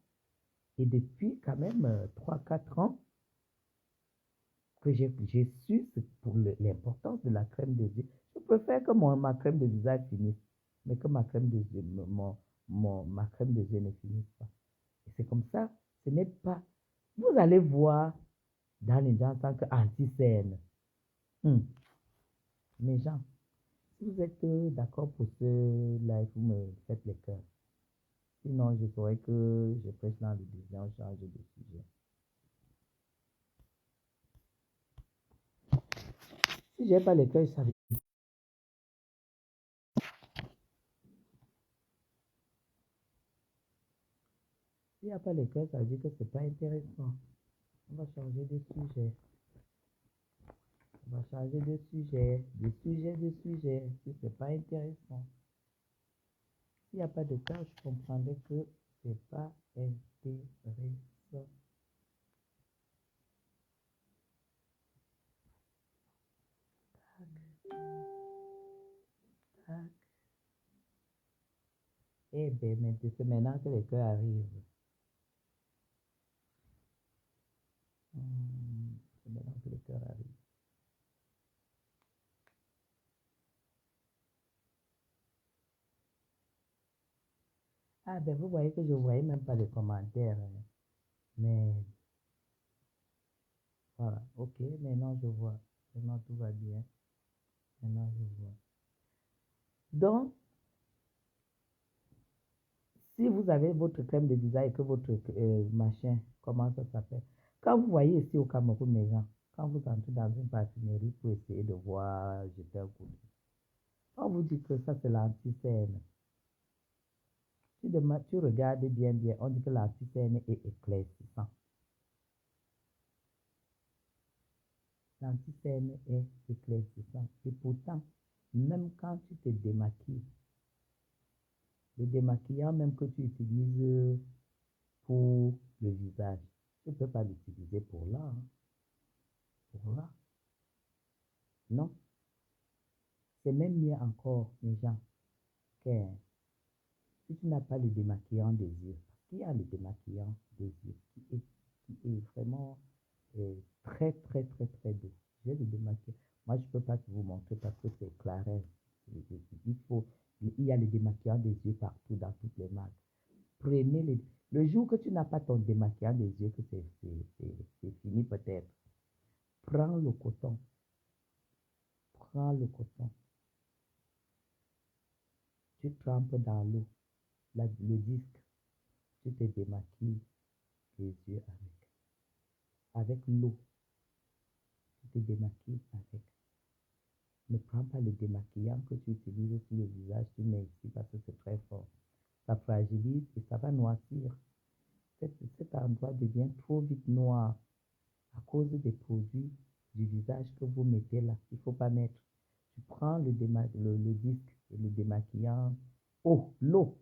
Et depuis quand même 3-4 ans que j'ai su pour l'importance de la crème de yeux. Je préfère que ma crème de visage finisse, mais que ma crème de yeux, ma crème de yeux ne finisse pas. Et c'est comme ça, ce n'est pas... Vous allez voir dans les gens en tant qu'anti-scène. Mes gens, si vous êtes d'accord pour ce live, vous me faites les cœurs. Sinon, je saurais que je prêche dans le désert, on change de sujet. Si je n'ai pas les cœurs, ça veut dire... S'il n'y a pas les cœurs, ça veut dire que ce n'est pas intéressant. On va changer de sujet. On va changer de sujet, si ce n'est pas intéressant. S'il n'y a pas de cœur, je comprendrais que ce n'est pas intéressant. Eh bien, c'est maintenant que les cœurs arrivent. C'est maintenant que les cœurs arrivent. Ah, ben vous voyez que je ne voyais même pas les commentaires. Hein. Mais voilà, ok, maintenant je vois. Maintenant tout va bien. Maintenant je vois. Donc, si vous avez votre crème de visage et que votre machin, comment ça s'appelle? Quand vous voyez ici au Cameroun, mes gens, quand vous entrez dans une parfumerie pour essayer de voir, jeter un coup d'œil, on vous dit que ça c'est l'anti-scène. Tu regardes bien, bien, on dit que l'anti-scène est éclaircissant. L'anti-scène est éclaircissant. Et pourtant, même quand tu te démaquilles, le démaquillant même que tu utilises pour le visage, tu ne peux pas l'utiliser pour là. Hein. Pour là. Non. C'est même mieux encore, les gens, que si tu n'as pas le démaquillant des yeux, parce qu'il y a le démaquillant des yeux qui est vraiment très, très, très, très doux. J'ai le démaquillant. Moi, je ne peux pas vous montrer parce que c'est clair. Il y a le démaquillant des yeux partout dans toutes les marques. Prenez le jour que tu n'as pas ton démaquillant des yeux, que c'est fini peut-être. Prends le coton. Prends le coton. Tu trempes dans l'eau, le disque, tu te démaquilles les yeux avec l'eau. Tu te démaquilles avec. Ne prends pas le démaquillant que tu utilises sur le visage, tu mets ici parce que c'est très fort. Ça fragilise et ça va noircir. Cet endroit devient trop vite noir à cause des produits du visage que vous mettez là. Il ne faut pas mettre. Tu prends le disque et le démaquillant. Oh, l'eau.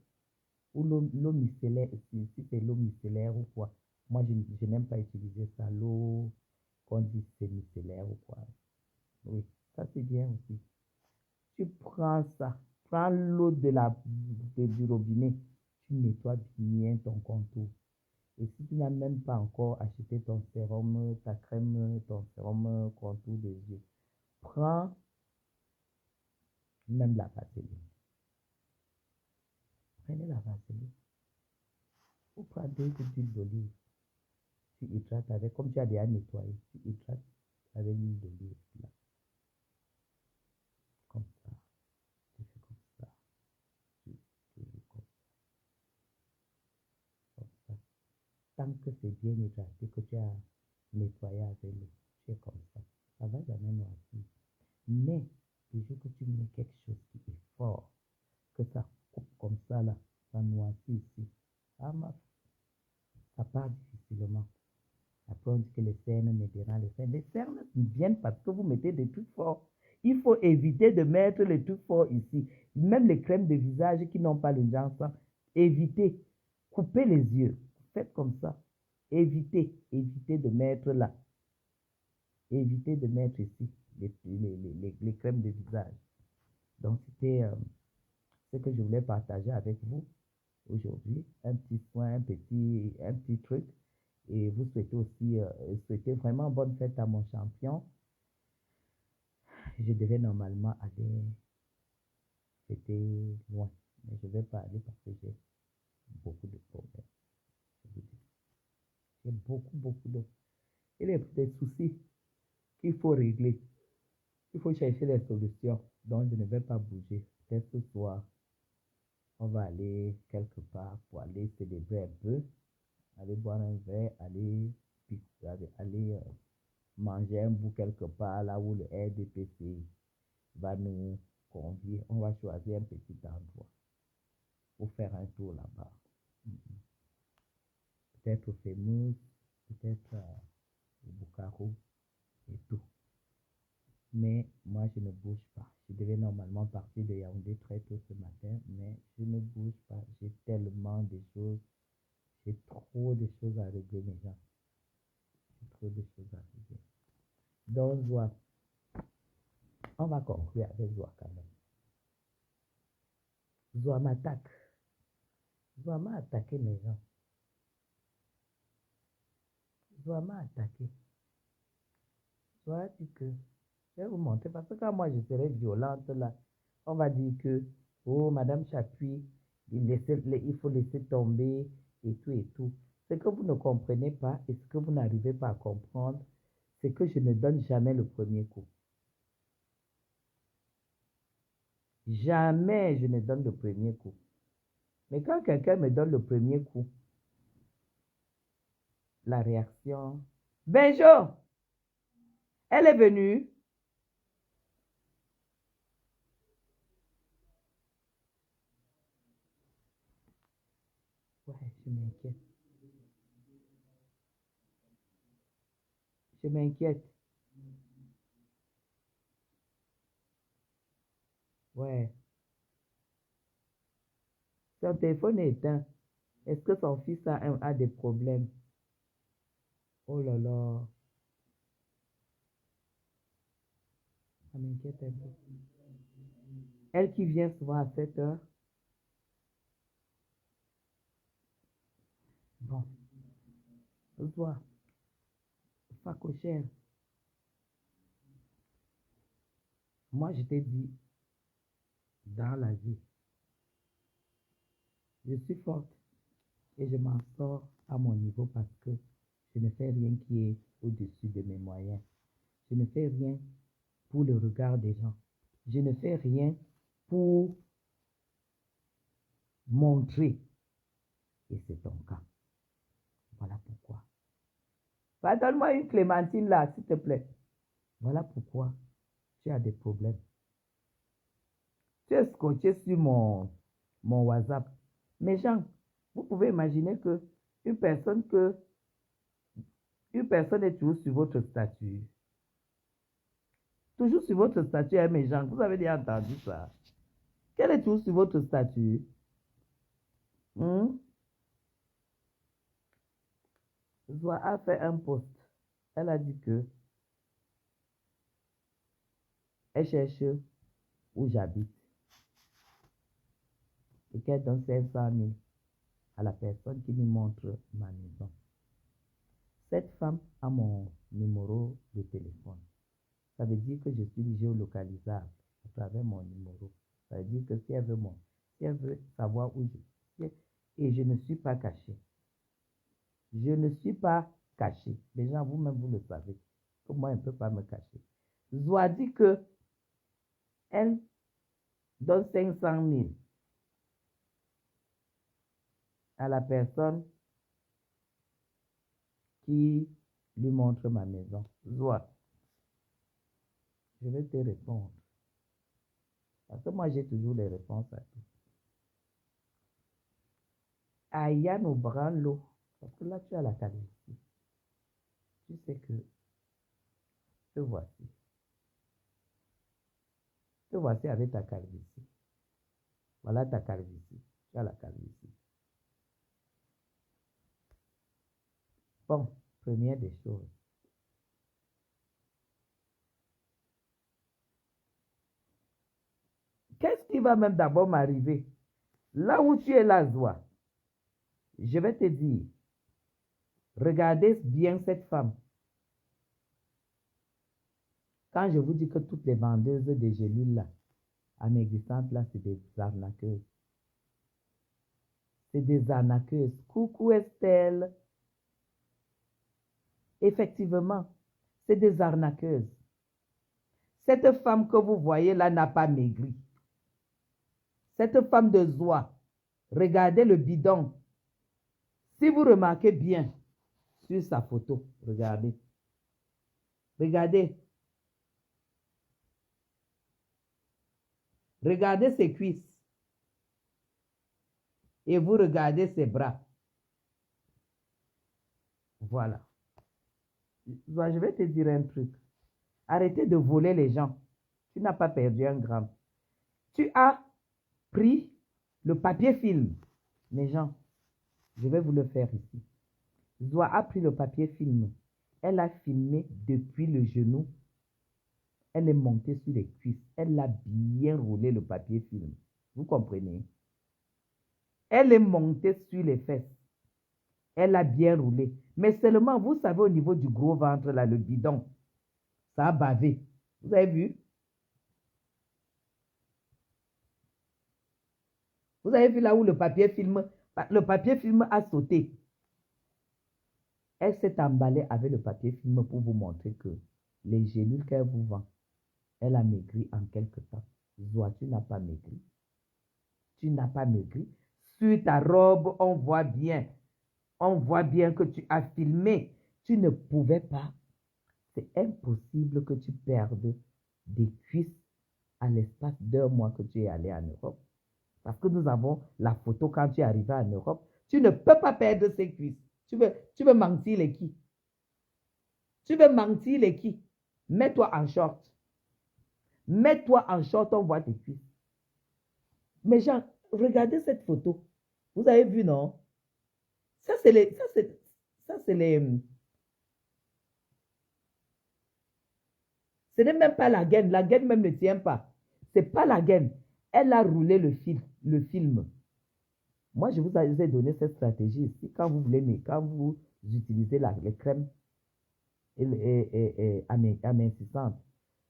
Ou l'eau micellaire, si c'est l'eau micellaire ou quoi. Moi, je n'aime pas utiliser ça. L'eau qu'on dit c'est micellaire ou quoi. Oui, ça c'est bien aussi. Tu prends ça, prends l'eau du robinet, tu nettoies bien ton contour. Et si tu n'as même pas encore acheté ton sérum, ta crème, ton sérum contour des yeux, prends même la vaseline. Prenez la vaseline. Ou prends 2 gouttes d'huile d'olive. Tu hydrates avec, comme tu as déjà nettoyé, tu hydrates avec l'huile d'olive là. Comme ça. Tu fais comme ça. Tu fais comme ça. Tant que c'est bien hydraté, que tu as nettoyé avec l'eau, tu es comme ça. Ça va jamais noircir. Mais, le jour que tu mets quelque chose qui est fort, que ça coupe comme ça, là, ça noircit ici. Ah, ça part difficilement. Après, on dit que les cernes me dérangent. Les cernes viennent parce que vous mettez des trucs forts. Il faut éviter de mettre les trucs forts ici. Même les crèmes de visage qui n'ont pas le ginseng, évitez. Coupez les yeux. Faites comme ça. Évitez de mettre là. Évitez de mettre ici les crèmes de visage. Donc, c'était ce que je voulais partager avec vous aujourd'hui. Un petit soin, un petit truc. Et vous souhaitez aussi, souhaitez vraiment bonne fête à mon champion. Je devais normalement aller, c'était loin, mais je ne vais pas aller parce que j'ai beaucoup de problèmes. J'ai beaucoup, beaucoup de... Il y a des soucis qu'il faut régler. Il faut chercher des solutions. Donc, je ne vais pas bouger. Peut-être ce soir, on va aller quelque part pour aller célébrer un peu, aller boire un verre, aller manger un bout quelque part là où le RDPC va nous convier. On va choisir un petit endroit pour faire un tour là-bas. Peut-être au Fémus, peut-être au Bukavu et tout. Mais moi, je ne bouge pas. Je devais normalement partir de Yaoundé très tôt ce matin, mais je ne bouge pas. J'ai tellement de choses. J'ai trop de choses à régler, mes gens. J'ai trop de choses à régler. Donc, Zoa, on va conclure avec Zoa quand même. Zoa m'attaque. Zoa m'a attaqué mes gens. Zoa m'a attaqué. Zoa dit que, je vais vous montrer, parce que quand moi je serai violente là, on va dire que, oh, Madame Chapuis, il faut laisser tomber et tout et tout. Ce que vous ne comprenez pas et ce que vous n'arrivez pas à comprendre, c'est que je ne donne jamais le premier coup. Jamais je ne donne le premier coup. Mais quand quelqu'un me donne le premier coup, la réaction, Benjo, elle est venue. Ouais, je m'inquiète. Je m'inquiète. Ouais. Son téléphone est éteint. Est-ce que son fils a des problèmes? Oh là là. Ça m'inquiète un peu. Elle qui vient souvent à 7 heures. Bon. Bonsoir. Facochère. Moi, je t'ai dit, dans la vie, je suis forte et je m'en sors à mon niveau parce que je ne fais rien qui est au-dessus de mes moyens. Je ne fais rien pour le regard des gens. Je ne fais rien pour montrer. Et c'est ton cas. Voilà pourquoi. Donne-moi une clémentine là, s'il te plaît. Voilà pourquoi tu as des problèmes. Tu es scotché sur mon WhatsApp. Mais gens, vous pouvez imaginer que une personne est toujours sur votre statut. Toujours sur votre statut, hein, mes gens. Vous avez déjà entendu ça. Quelle est toujours sur votre statut? Zoa a fait un post. Elle a dit que elle cherche où j'habite et qu'elle donne 500 000 à la personne qui lui montre ma maison. Cette femme a mon numéro de téléphone. Ça veut dire que je suis géolocalisable à travers mon numéro. Ça veut dire que si elle veut savoir où je suis, et je ne suis pas caché. Je ne suis pas caché. Les gens, vous-même, vous le savez. Que moi, elle ne peut pas me cacher. Zoa dit que elle donne 500 000 à la personne qui lui montre ma maison. Zoa, je vais te répondre. Parce que moi, j'ai toujours les réponses à tout. Ayane au branlo. Parce que là, tu as la calvitie. Tu sais que te voici. Te voici avec ta calvitie. Voilà ta calvitie. Tu as la calvitie. Bon, première des choses. Qu'est-ce qui va même d'abord m'arriver? Là où tu es là, Zoa, je vais te dire, regardez bien cette femme. Quand je vous dis que toutes les vendeuses de gélules là, amaigrissante là, c'est des arnaqueuses. C'est des arnaqueuses. Coucou Estelle. Effectivement, c'est des arnaqueuses. Cette femme que vous voyez là n'a pas maigri. Cette femme de Zoa, regardez le bidon. Si vous remarquez bien sur sa photo, regardez. Regardez. Regardez ses cuisses. Et vous regardez ses bras. Voilà. Je vais te dire un truc. Arrêtez de voler les gens. Tu n'as pas perdu un gramme. Tu as pris le papier film. Mes gens, je vais vous le faire ici. Zoa a pris le papier film. Elle a filmé depuis le genou. Elle est montée sur les cuisses. Elle a bien roulé le papier film. Vous comprenez? Elle est montée sur les fesses. Elle a bien roulé. Mais seulement, vous savez, au niveau du gros ventre, là, le bidon, ça a bavé. Vous avez vu? Vous avez vu là où le papier film a sauté. Elle s'est emballée avec le papier film pour vous montrer que les gélules qu'elle vous vend, elle a maigri en quelque temps. Zoa, tu n'as pas maigri. Tu n'as pas maigri. Sur ta robe, on voit bien. On voit bien que tu as filmé. Tu ne pouvais pas. C'est impossible que tu perdes des cuisses à l'espace d'1 mois que tu es allé en Europe. Parce que nous avons la photo quand tu es arrivé en Europe. Tu ne peux pas perdre ces cuisses. Tu veux mentir les qui? Tu veux mentir les qui? Mets-toi en short. Mets-toi en short, on voit tes cuisses. Mais Jean, regardez cette photo. Vous avez vu, non? Ça, c'est les... Ce n'est même pas la gaine. La gaine même ne tient pas. Ce n'est pas la gaine. Elle a roulé le film. Moi, je vous ai donné cette stratégie ici. Quand vous voulez, mais quand vous utilisez les crèmes amincissantes,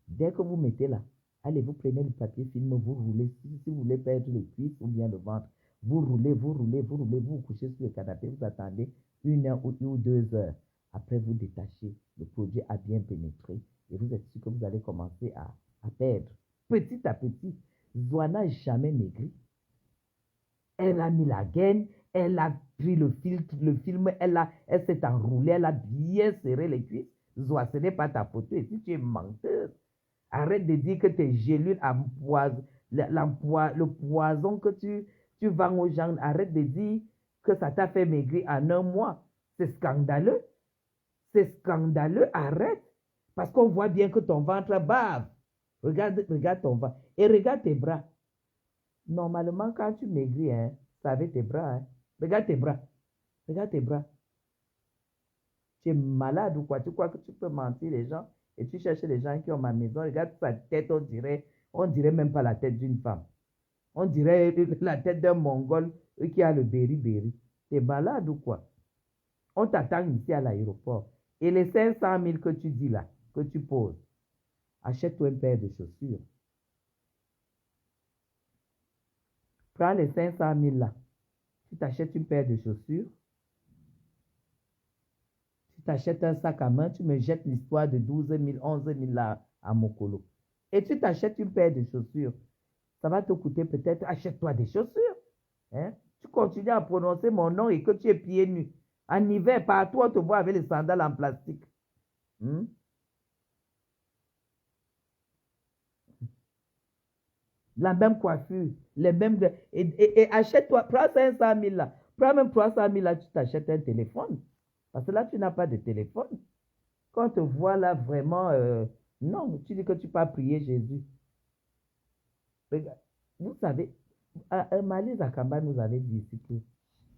dès que vous mettez là, allez, vous prenez le papier film, vous roulez. Si vous voulez perdre les cuisses ou bien le ventre, vous roulez, vous vous couchez sur le canapé, vous attendez 1 heure ou 2 heures. Après, vous détachez. Le produit a bien pénétré et vous êtes sûr que vous allez commencer à perdre. Petit à petit, Zoa n'a jamais maigri. Elle a mis la gaine, elle a pris le film, elle s'est enroulée, elle a bien serré les cuisses. Zoa, ce n'est pas ta photo. Et si tu es menteur, arrête de dire que tes gélules empoisonnent, le poison que tu vends aux gens, arrête de dire que ça t'a fait maigrir en 1 mois. C'est scandaleux. C'est scandaleux, arrête. Parce qu'on voit bien que ton ventre bave. Regarde ton ventre. Et regarde tes bras. Normalement, quand tu maigris, hein, c'est avec tes bras. Hein. Regarde tes bras. Regarde tes bras. Tu es malade ou quoi? Tu crois que tu peux mentir les gens et tu cherches les gens qui ont ma maison. Regarde sa tête, on dirait même pas la tête d'une femme. On dirait la tête d'un Mongol qui a le béri-béri. Tu es malade ou quoi? On t'attend ici à l'aéroport. Et les 500 000 que tu dis là, que tu poses, achète-toi une paire de chaussures. Prends les 500 000 là. Tu t'achètes une paire de chaussures. Tu t'achètes un sac à main. Tu me jettes l'histoire de 12 000, 11 000 là à Mokolo. Et tu t'achètes une paire de chaussures. Ça va te coûter peut-être. Achète-toi des chaussures. Hein? Tu continues à prononcer mon nom et que tu es pieds nus. En hiver, partout, on te voit avec les sandales en plastique. La même coiffure, les mêmes... Et achète-toi, prends 500 000 là. Prends même 300 000 là, tu t'achètes un téléphone. Parce que là, tu n'as pas de téléphone. Quand on te voit là, vraiment... non, tu dis que tu peux prier Jésus. Regarde, vous savez, Malise Akamba nous avait dit ici que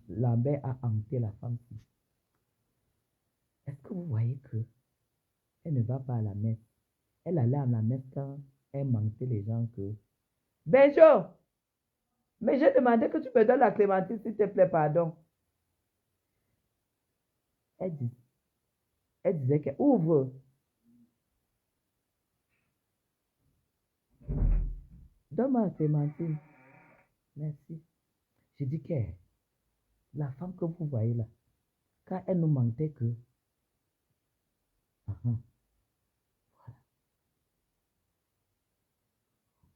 Lambert a hanté la femme. Est-ce que vous voyez que elle ne va pas à la messe? Elle allait à la messe quand elle mentait les gens que... Benjo, mais j'ai demandé que tu me donnes la clémentine, s'il te plaît, pardon. Elle disait qu'elle ouvre. Donne-moi la clémentine. Merci. J'ai dit que la femme que vous voyez là, quand elle nous mentait que... Voilà.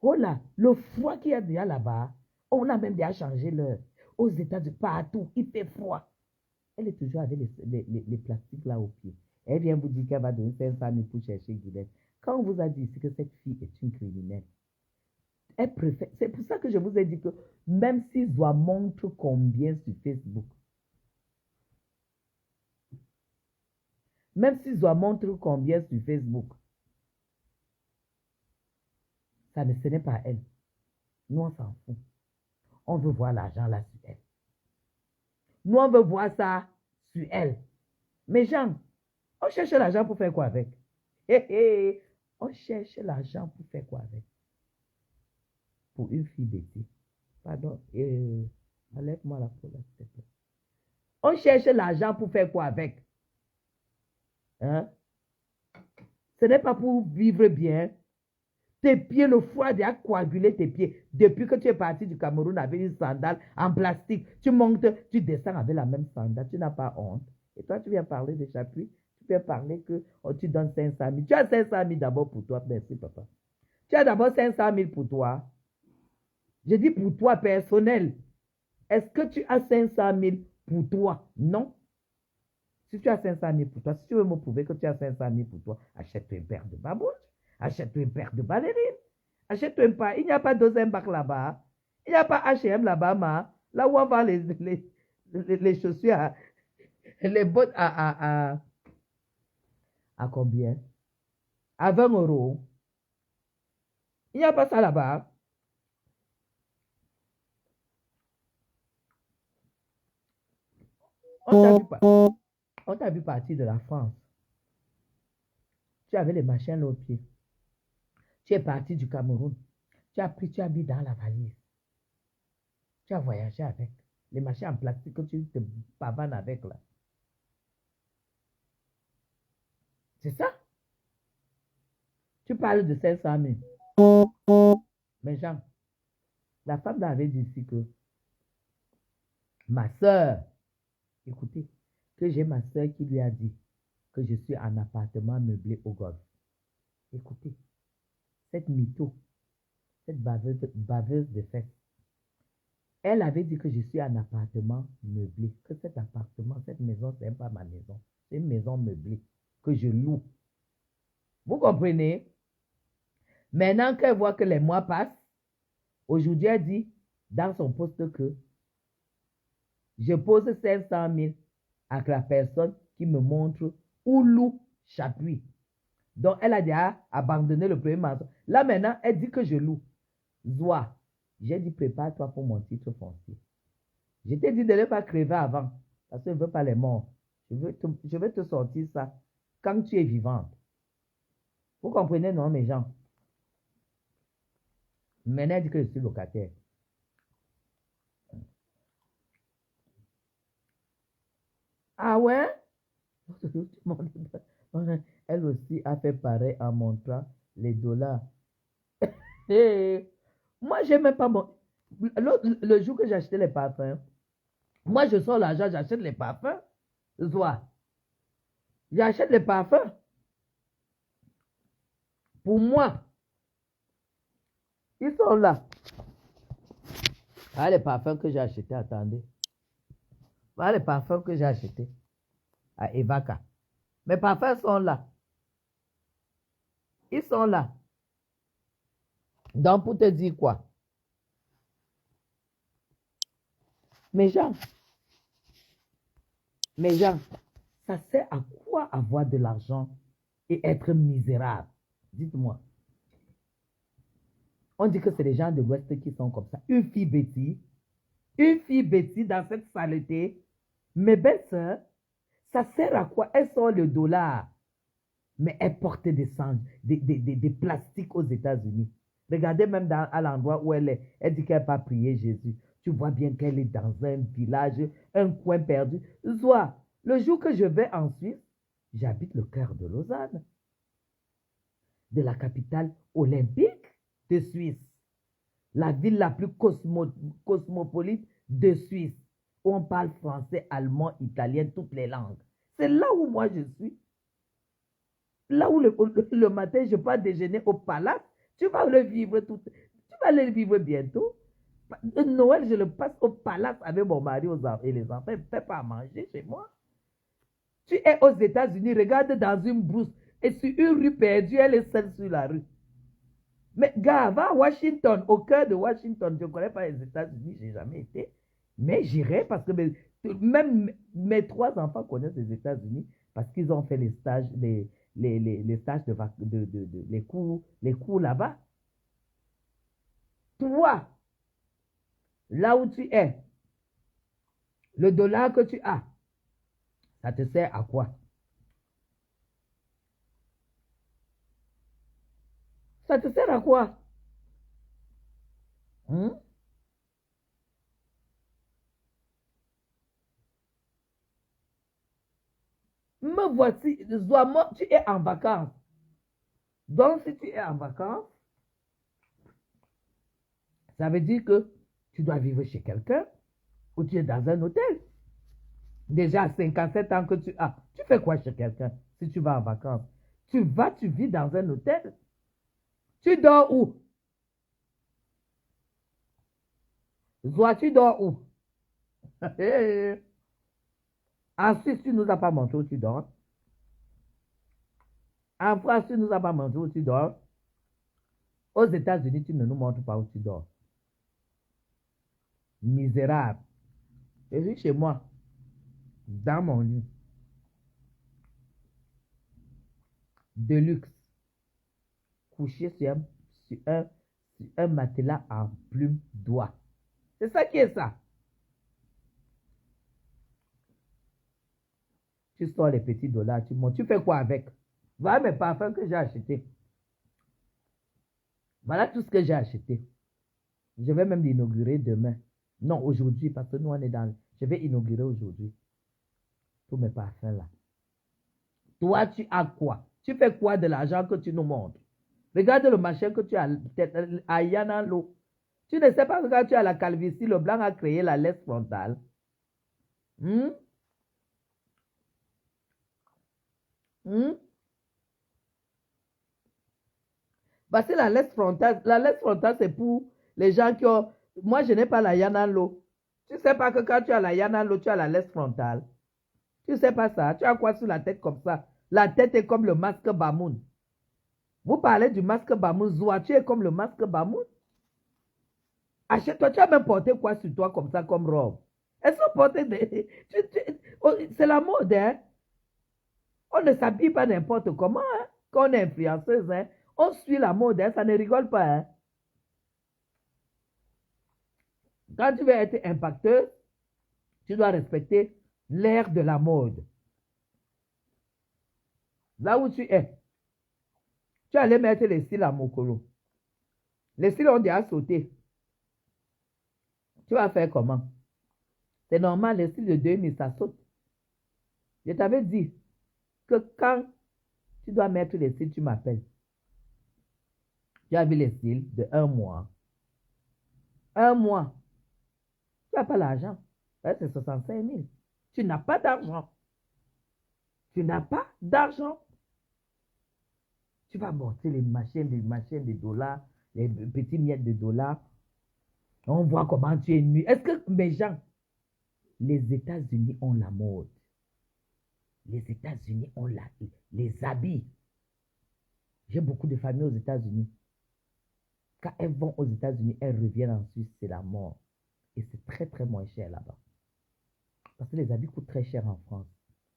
Oh là, le froid qu'il y a déjà là-bas, on a même déjà changé l'heure. Aux États-Unis, partout, il fait froid. Elle est toujours avec les plastiques là au pied. Elle vient vous dire qu'elle va donner 500 000 pour chercher Guylaine. Quand on vous a dit ici que cette fille est une criminelle, elle préfère. C'est pour ça que je vous ai dit que même si Zoa montre combien sur Facebook, même si Zoa montre combien sur Facebook, ce n'est pas elle. Nous, on s'en fout. On veut voir l'argent là sur elle. Nous, on veut voir ça sur elle. Mais Jean, on cherche l'argent pour faire quoi avec? On cherche l'argent pour faire quoi avec? Pour une fille bêtise. Pardon. Enlève-moi la peau là, s'il te plaît. On cherche l'argent pour faire quoi avec? Hein? Ce n'est pas pour vivre bien. Tes pieds, le foie a coagulé tes pieds. Depuis que tu es parti du Cameroun avec une sandale en plastique, tu montes, tu descends avec la même sandale. Tu n'as pas honte. Et toi, tu viens parler de chapuis. Tu viens parler que tu donnes 500 000. Tu as 500 000 d'abord pour toi. Merci, papa. Tu as d'abord 500 000 pour toi. Je dis pour toi, personnel. Est-ce que tu as 500 000 pour toi? Non. Si tu as 500 000 pour toi, si tu veux me prouver que tu as 500 000 pour toi, achète-toi une paire de babouches, achète-toi une paire de ballerines, achète-toi un pas. Il n'y a pas deuxième bac là-bas. Il n'y a pas H&M là-bas, là où on vend les chaussures, les bottes à combien? À 20 euros. Il n'y a pas ça là-bas. On t'a vu partir de la France. Tu avais les machins au pied. Tu es parti du Cameroun. Tu as pris, tu as mis dans la valise. Tu as voyagé avec. Les machins en plastique que tu te pavanes avec là. C'est ça? Tu parles de 500 000. Mais Jean, la femme avait dit ici que ma soeur, écoutez, que j'ai ma soeur qui lui a dit que je suis en appartement meublé au golf. Écoutez, cette mytho, cette baveuse de fesses, elle avait dit que je suis en appartement meublé, que cet appartement, cette maison, ce n'est pas ma maison. C'est une maison meublée que je loue. Vous comprenez? Maintenant qu'elle voit que les mois passent, aujourd'hui elle dit dans son poste que je pose 500 000 à la personne qui me montre où loue Chapuis. Donc elle a déjà abandonné le premier mensonge. Là maintenant, elle dit que je loue. Zoa, j'ai dit prépare-toi pour mon titre foncier. Je t'ai dit de ne pas crever avant, parce que je ne veux pas les morts. Je veux te sortir ça quand tu es vivante. Vous comprenez, non, mes gens? Maintenant, elle dit que je suis locataire. Ah ouais? Elle aussi a fait pareil en montrant les dollars. Et moi, je n'ai même pas mon... Le jour que j'ai acheté les parfums, moi, je sors l'argent, j'achète les parfums. Soit, j'achète les parfums. Pour moi, ils sont là. Ah, les parfums que j'ai achetés, attendez. Voilà les parfums que j'ai achetés à Evaka. Mes parfums sont là. Ils sont là. Donc, pour te dire quoi? Mes gens, ça sert à quoi avoir de l'argent et être misérable? Dites-moi. On dit que c'est les gens de l'Ouest qui sont comme ça. Une fille bêtise dans cette saleté. Mes belles sœurs, ça sert à quoi? Elles sont le dollar. Mais elles portent des plastiques aux États-Unis. Regardez même à l'endroit où elle est. Elle dit qu'elle n'a pas prié Jésus. Tu vois bien qu'elle est dans un village, un coin perdu. Soit, le jour que je vais en Suisse, j'habite le cœur de Lausanne, de la capitale olympique de Suisse, la ville la plus cosmopolite de Suisse, où on parle français, allemand, italien, toutes les langues. C'est là où moi je suis. Là où le matin, je pars déjeuner au palace, tu vas le vivre tu vas le vivre bientôt. Noël, je le passe au palace avec mon mari et les enfants. Il ne fait pas à manger chez moi. Tu es aux États-Unis, regarde dans une brousse et sur une rue perdue, elle est seule sur la rue. Mais gars, va à Washington, au cœur de Washington, je ne connais pas les États-Unis, je n'ai jamais été. Mais j'irai parce que même mes 3 enfants connaissent les États-Unis parce qu'ils ont fait les stages, les stages les cours là-bas. Toi, là où tu es, le dollar que tu as, ça te sert à quoi? Ça te sert à quoi? Hein? me voici, Zoa, tu es en vacances. Donc, si tu es en vacances, ça veut dire que tu dois vivre chez quelqu'un ou tu es dans un hôtel. Déjà à 57 ans que tu as, tu fais quoi chez quelqu'un si tu vas en vacances? Tu vis dans un hôtel. Tu dors où? Zoa, tu dors où? En Suisse, tu ne nous as pas montré où tu dors. En France, tu ne nous as pas montré où tu dors. Aux États-Unis, tu ne nous montres pas où tu dors. Misérable. Je suis chez moi, dans mon lit. De luxe. Couché sur un matelas en plume d'oie. C'est ça qui est ça. Tu sors les petits dollars, tu montes. Tu fais quoi avec? Voilà mes parfums que j'ai achetés. Voilà tout ce que j'ai acheté. Je vais même l'inaugurer demain. Non, aujourd'hui, parce que nous, on est dans... Je vais inaugurer aujourd'hui. Tous mes parfums là. Toi, tu as quoi? Tu fais quoi de l'argent que tu nous montres? Regarde le machin que tu as à Yanalo. Tu ne sais pas que quand tu as la calvitie, le blanc a créé la laisse frontale. Hmm? Hmm? Parce que la laisse frontale, c'est pour les gens qui ont... Moi, je n'ai pas la Yanalo. Tu ne sais pas que quand tu as la Yanalo, tu as la laisse frontale. Tu ne sais pas ça. Tu as quoi sur la tête comme ça? La tête est comme le masque Bamoun. Vous parlez du masque Bamoun. Zoua, tu es comme le masque Bamoun. Achète-toi. Tu as même porté quoi sur toi comme ça, comme robe? Elles sont portées des... Oh, c'est la mode, hein? On ne s'habille pas n'importe comment, hein? Quand on est influenceuse, hein? On suit la mode, hein? Ça ne rigole pas, hein? Quand tu veux être impacteuse, tu dois respecter l'ère de la mode. Là où tu es, tu allais mettre les cils à Mokolo. Les cils ont déjà sauté. Tu vas faire comment? C'est normal, les cils de 2000, ça saute. Je t'avais dit que quand tu dois mettre les cils, tu m'appelles. Tu as vu les cils de 1 mois. 1 mois. Tu n'as pas l'argent. C'est 65 000. Tu n'as pas d'argent. Tu n'as pas d'argent. Tu vas monter les machines de dollars, les petits miettes de dollars. On voit comment tu es nu. Est-ce que mes gens, les États-Unis ont la mode. Les États-Unis ont les habits. J'ai beaucoup de familles aux États-Unis. Quand elles vont aux États-Unis, elles reviennent en Suisse, c'est la mort. Et c'est très, très moins cher là-bas. Parce que les habits coûtent très cher en France.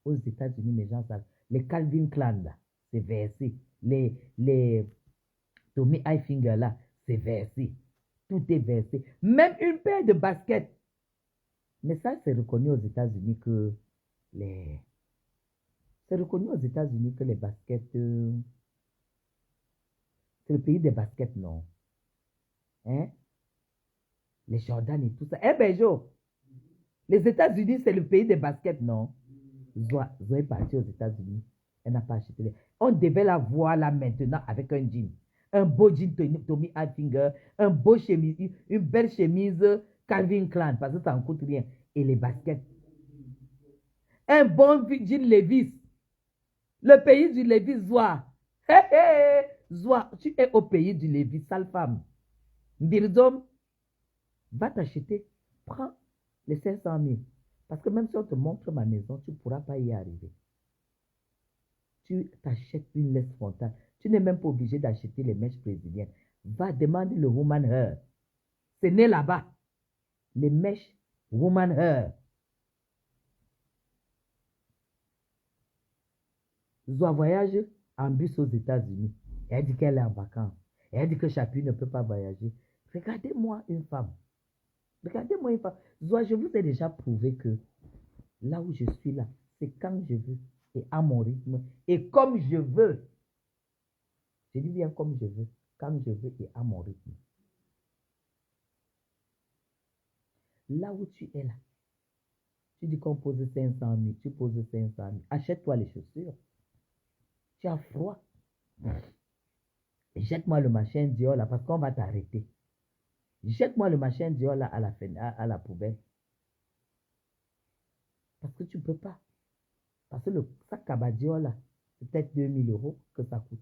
Aux États-Unis, mes gens savent. Les Calvin Klein, là, c'est versé. Les Tommy Hilfiger, là, c'est versé. Tout est versé. Même une paire de baskets. Mais ça, c'est reconnu aux États-Unis que les... C'est reconnu aux États-Unis que les baskets... c'est le pays des baskets, non? Hein? Les Jordan et tout ça. Eh ben, Jo, les États-Unis, c'est le pays des baskets, non? Zoé est partie aux États-Unis. Elle n'a pas acheté les... On devait la voir là maintenant avec un jean. Un beau jean Tommy Hilfiger, un beau chemise, une belle chemise Calvin Klein, parce que ça ne coûte rien. Et les baskets. Un bon jean Levi's. Le pays du Levi's, Zoa. Hé, hé, Zoa, tu es au pays du Levi's, sale femme. Birdom, va t'acheter. Prends les 500 000. Parce que même si on te montre ma maison, tu ne pourras pas y arriver. Tu t'achètes une laisse frontale. Tu n'es même pas obligé d'acheter les mèches brésiliennes. Va demander le woman hair. C'est né là-bas. Les mèches woman hair. Zoa voyage en bus aux États-Unis. Elle dit qu'elle est en vacances. Elle dit que chacune ne peut pas voyager. Regardez-moi une femme. Regardez-moi une femme. Zoa, je vous ai déjà prouvé que là où je suis là, c'est quand je veux et à mon rythme et comme je veux. Je dis bien comme je veux, quand je veux et à mon rythme. Là où tu es là, Tu dis qu'on pose 500 000, tu poses 500 000. Achète-toi les chaussures. Tu as froid. Jette-moi le machin Dior là parce qu'on va t'arrêter. Jette-moi le machin Dior là à la poubelle. Parce que tu ne peux pas. Parce que le sac Dior là, c'est peut-être 2000 € que ça coûte.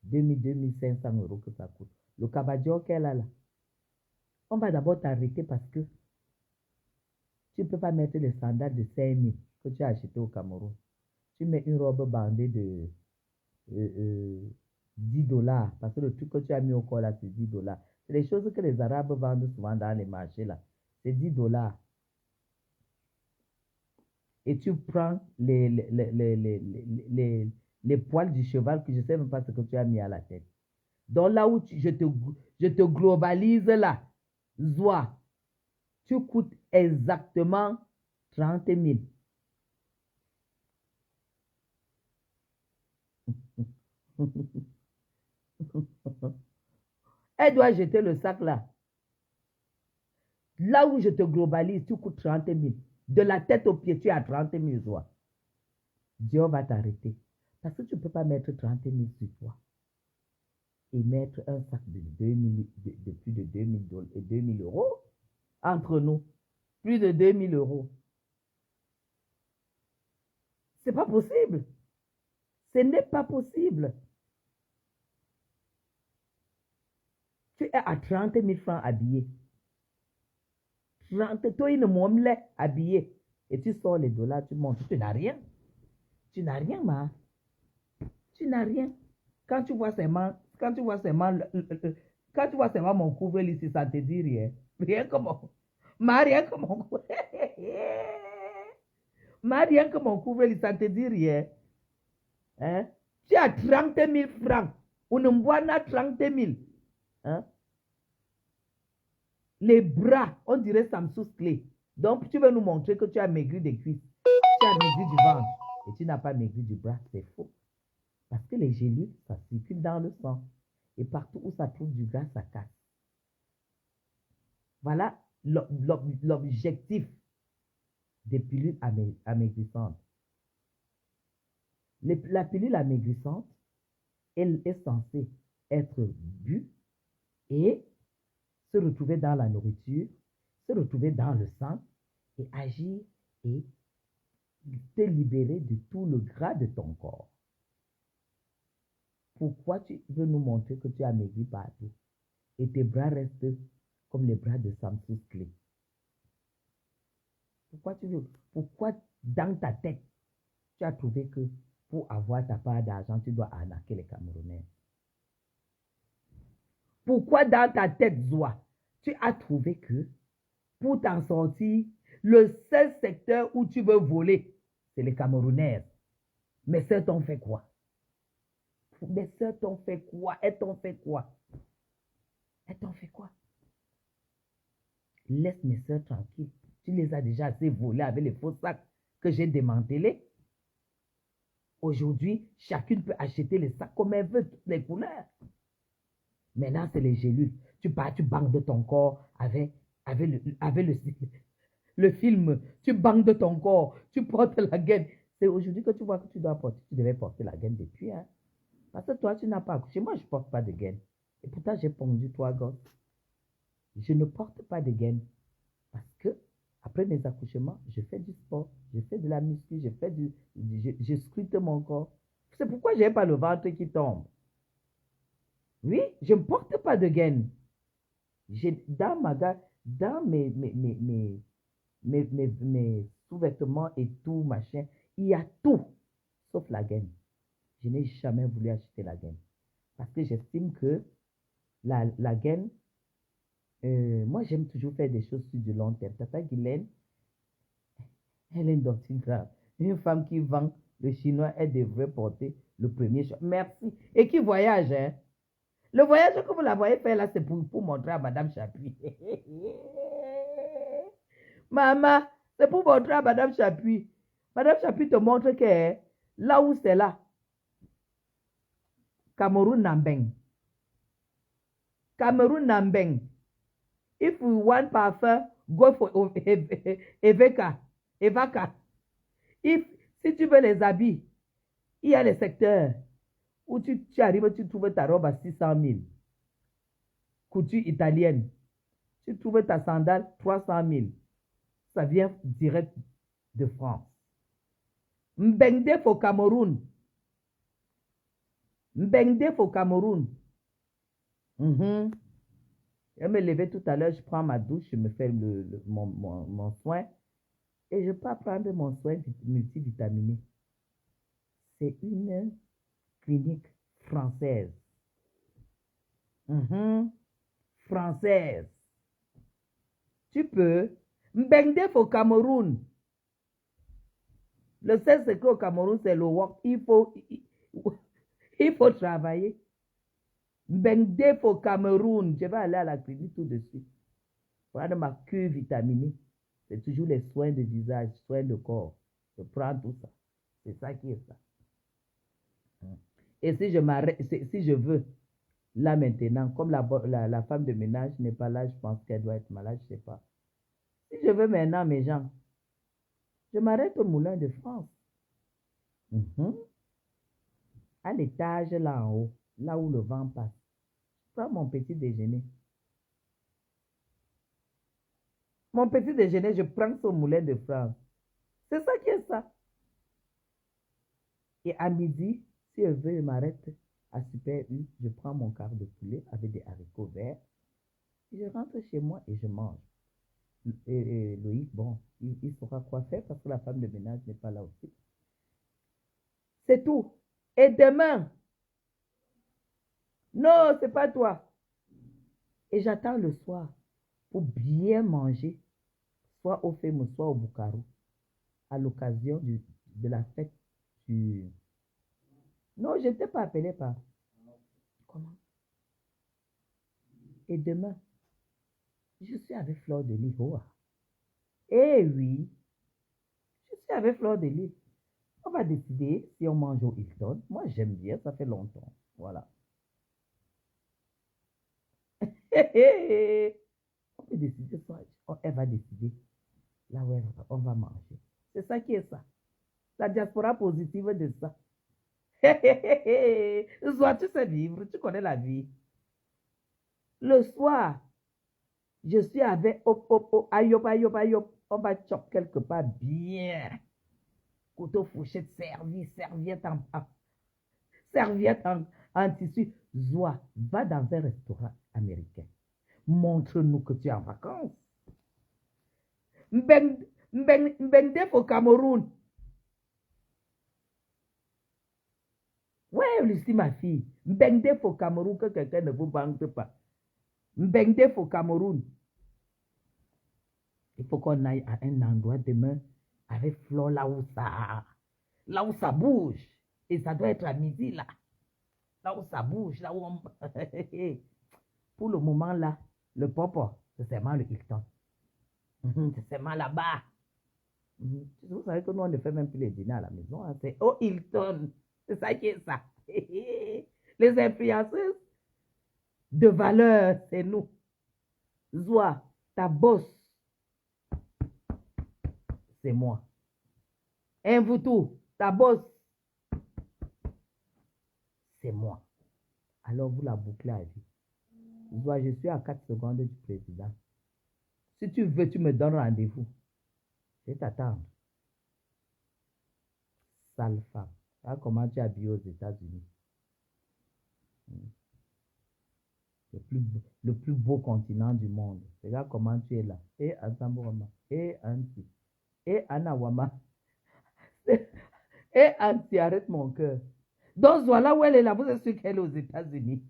2000, 2500 € que ça coûte. Le Dior qu'elle a là, on va d'abord t'arrêter parce que tu ne peux pas mettre les sandales de 5000 que tu as acheté au Cameroun. Tu mets une robe bandée de 10 $ parce que le truc que tu as mis au corps là, c'est 10 $. C'est les choses que les Arabes vendent souvent dans les marchés là. C'est 10 $. Et tu prends les poils du cheval que je ne sais même pas ce que tu as mis à la tête. Donc là où je te globalise là, Zoa, tu coûtes exactement 30 000. Elle doit jeter le sac là. Là où je te globalise, tu coûtes 30 000. De la tête aux pieds, tu es à 30 000 Zoa. Dieu va t'arrêter. Parce que tu ne peux pas mettre 30 000 sur toi et mettre un sac de plus de 2000 € entre nous. Plus de 2000 €. C'est pas possible. Ce n'est pas possible. Tu es à 30 000 francs habillé. 30, toi, une momelette habillé. Et tu sors les dollars, tu montes. Tu n'as rien. Tu n'as rien, ma. Tu n'as rien. Quand tu vois seulement mon couvre ici, ça te dit rien. Rien que mon. Rien que mon couvre. Rien que mon couvre ça te dit rien. Hein? Tu as 30 000 francs. On ne voit pas 30 000. Hein? Les bras, on dirait Samsung clé. Donc, tu veux nous montrer que tu as maigri des cuisses. Tu as maigri du ventre. Et tu n'as pas maigri du bras. C'est faux. Parce que les gélules, ça circule dans le sang. Et partout où ça trouve du gras, ça casse. Voilà l'objectif des pilules amaigrissantes. La pilule amaigrissante, elle est censée être bue et se retrouver dans la nourriture, se retrouver dans le sang et agir et te libérer de tout le gras de ton corps. Pourquoi tu veux nous montrer que tu as maigri partout et tes bras restent comme les bras de Samsung Clé? Pourquoi dans ta tête, tu as trouvé que pour avoir ta part d'argent, tu dois arnaquer les Camerounais? Pourquoi dans ta tête, Zoa, tu as trouvé que pour t'en sortir, le seul secteur où tu veux voler, c'est les Camerounais? Mes soeurs t'ont fait quoi? Mes soeurs t'ont fait quoi? Elles t'ont fait quoi? Elles t'ont fait quoi? Laisse mes soeurs tranquilles. Tu les as déjà assez volées avec les faux sacs que j'ai démantelés. Aujourd'hui, chacune peut acheter les sacs comme elle veut, toutes les couleurs. Maintenant, c'est les gélules. Tu pars, tu banques de ton corps avec le film. Tu banques de ton corps. Tu portes la gaine. C'est aujourd'hui que tu vois que tu dois porter. Tu devais porter la gaine depuis. Hein? Parce que toi, tu n'as pas accouché. Moi, je ne porte pas de gaine. Et pourtant, j'ai pondu 3 gosses. Je ne porte pas de gaine. Parce que, après mes accouchements, je fais du sport. Je fais de la muscu. Je scrute mon corps. C'est pourquoi je n'ai pas le ventre qui tombe. Oui, je ne porte pas de gaine. Dans mes sous-vêtements et tout, machin, il y a tout, sauf la gaine. Je n'ai jamais voulu acheter la gaine. Parce que j'estime que la gaine, moi j'aime toujours faire des choses sur du long terme. Tata Guylaine, elle est une doctrine grave. Une femme qui vend le chinois, elle devrait porter le premier choix. Merci. Et qui voyage, hein? Le voyage que vous la voyez faire là, c'est pour montrer à Madame Chapuis. Maman, c'est pour montrer à Madame Chapuis. Madame Chapuis te montre que là où c'est là, Cameroun Nambeng. Cameroun Nambeng. If you want parfum, go for Eveka. Et vaca. Si tu veux les habits, il y a les secteurs où tu arrives, tu trouves ta robe à 600 000. Couture italienne. Tu trouves ta sandale 300 000. Ça vient direct de France. Mbengdef au Cameroun. Mbengdef au Cameroun. Je vais me lever tout à l'heure, je prends ma douche, je me fais mon soin et je peux prendre mon soin multivitaminé. C'est une clinique française. Française. Tu peux. Mbengdef au Cameroun. Le seul secret au Cameroun, c'est le work. Il faut travailler. Mbengdef au Cameroun. Je vais aller à la clinique tout de suite. Prendre ma cure vitaminée. C'est toujours les soins de visage, soins de corps. Je prends tout ça. C'est ça qui est ça. Et si je m'arrête, si je veux, là maintenant, comme la femme de ménage n'est pas là, je pense qu'elle doit être malade, je ne sais pas. Si je veux maintenant, mes gens, je m'arrête au Moulin de France. À l'étage là en haut, là où le vent passe. Je prends mon petit déjeuner. Mon petit déjeuner, je prends ce Moulin de France. C'est ça qui est ça. Et à midi, si je veux, je m'arrête à Super U, je prends mon quart de poulet avec des haricots verts. Je rentre chez moi et je mange. Et Loïc, bon, il saura quoi faire parce que la femme de ménage n'est pas là aussi. C'est tout. Et demain, non, c'est pas toi. Et j'attends le soir pour bien manger, soit au Fémo, soit au Bukaru, à l'occasion de la fête du... Non, je ne t'ai pas appelé par... Comment? Et demain, je suis avec Fleur de Lis. Eh oui, je suis avec Fleur de Lis. On va décider si on mange au Hilton. Moi, j'aime bien, ça fait longtemps. Voilà. On peut décider, elle va décider là où on va manger. C'est ça qui est ça. La diaspora positive de ça. Soit tu sais vivre, tu connais la vie. Le soir, je suis avec Ayop, on va chop quelque part bien. Couteau, fourchette, serviette en tissu. Zoa, va dans un restaurant américain. Montre-nous que tu es en vacances. Mbengdef au Cameroun. Ouais, Lucie, ma fille. Mbengdef au Cameroun, que quelqu'un ne vous banque pas. Mbengdef au Cameroun. Il faut qu'on aille à un endroit demain avec Flo là où ça bouge. Et ça doit être à midi là. Là où ça bouge, là où on... Pour le moment là, le popo, c'est seulement le Hilton. C'est seulement là-bas. Vous savez que nous, on ne fait même plus les dîners à la maison. Hein. C'est au Hilton. C'est ça qui est ça. Les influenceuses de valeur, c'est nous. Zoa, ta boss, c'est moi. Invoutou, ta boss, c'est moi. Alors vous la bouclez à vie. Zoa, je suis à 4 secondes du président. Si tu veux, tu me donnes rendez-vous. Je vais t'attendre. Sale femme. Ah, comment tu es habillée aux États-Unis? Le plus beau continent du monde. Regarde comment tu es là. Et Ansamboroma. Et Anti. Et Anawama. Et Anti, arrête mon cœur. Donc voilà où elle est là. Vous êtes sûr qu'elle est aux États-Unis.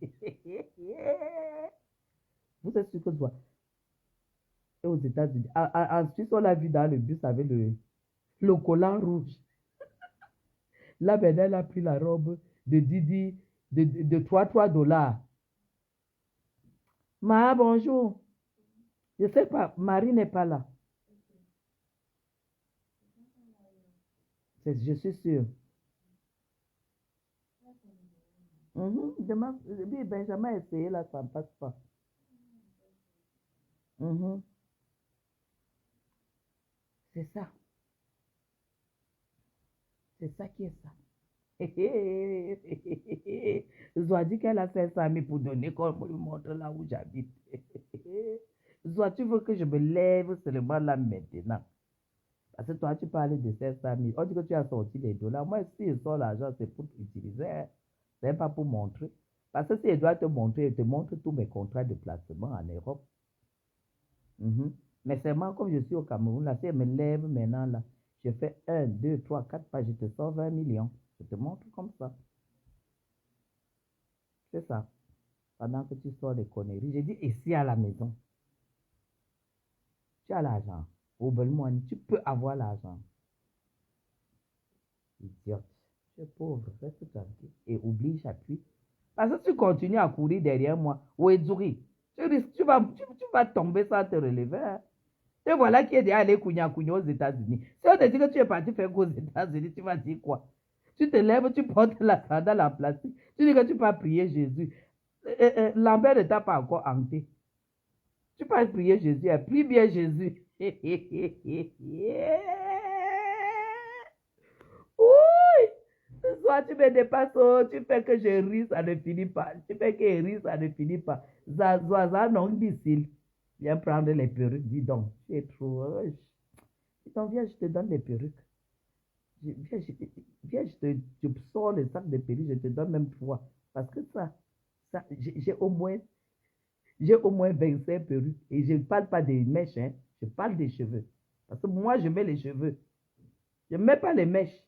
Vous êtes sûr que Zoa est aux États-Unis. En Suisse, on l'a vu dans le bus avec le collant rouge. Là, maintenant, elle a pris la robe de Didi de 3 dollars. Ma, bonjour. Je ne sais pas, Marie n'est pas là. Je suis sûre. Demain, Benjamin a essayé là, ça ne passe pas. C'est ça. C'est ça qui est ça. Zoa dit qu'elle a 500 000 pour donner, qu'on me montre là où j'habite. Zoa, tu veux que je me lève seulement là maintenant? Parce que toi, tu parles de 500 000. On dit que tu as sorti les dollars. Moi, si je sors l'argent, c'est pour utiliser. Hein. C'est pas pour montrer. Parce que si je dois te montrer, je te montre tous mes contrats de placement en Europe. Mais seulement comme je suis au Cameroun, là, si je me lève maintenant, là, je fais 1, 2, 3, 4 pages, je te sors 20 millions. Je te montre comme ça. C'est ça. Pendant que tu sors des conneries. J'ai dit ici à la maison. Tu as l'argent. Au Belmoine, tu peux avoir l'argent. Idiote. Tu es pauvre, reste tranquille. Et oublie j'appuie. Parce que tu continues à courir derrière moi. Ouedzouri. Tu vas tomber sans te relever. Hein. Te voilà qui est déjà allé kounya aux États-Unis. Si on te dit que tu es parti faire quoi aux États-Unis, tu vas dire quoi? Tu te lèves, tu portes la sandale en plastique. Tu dis que tu vas prier Jésus. Lambert ne t'a pas encore hanté. Tu peux prier Jésus. Prie bien Jésus. Oui! Soit tu me dépasses, tu fais que je ris, ça ne finit pas. Tu fais que je ris, ça ne finit pas. Zaza non difficile. Viens prendre les perruques, dis donc. Tu es trop. Donc, viens, je te donne les perruques. Viens, je sors le sac de perruques, je te donne même 3. Parce que ça j'ai au moins 25 perruques. Et je ne parle pas des mèches, hein. Je parle des cheveux. Parce que moi, je mets les cheveux. Je ne mets pas les mèches.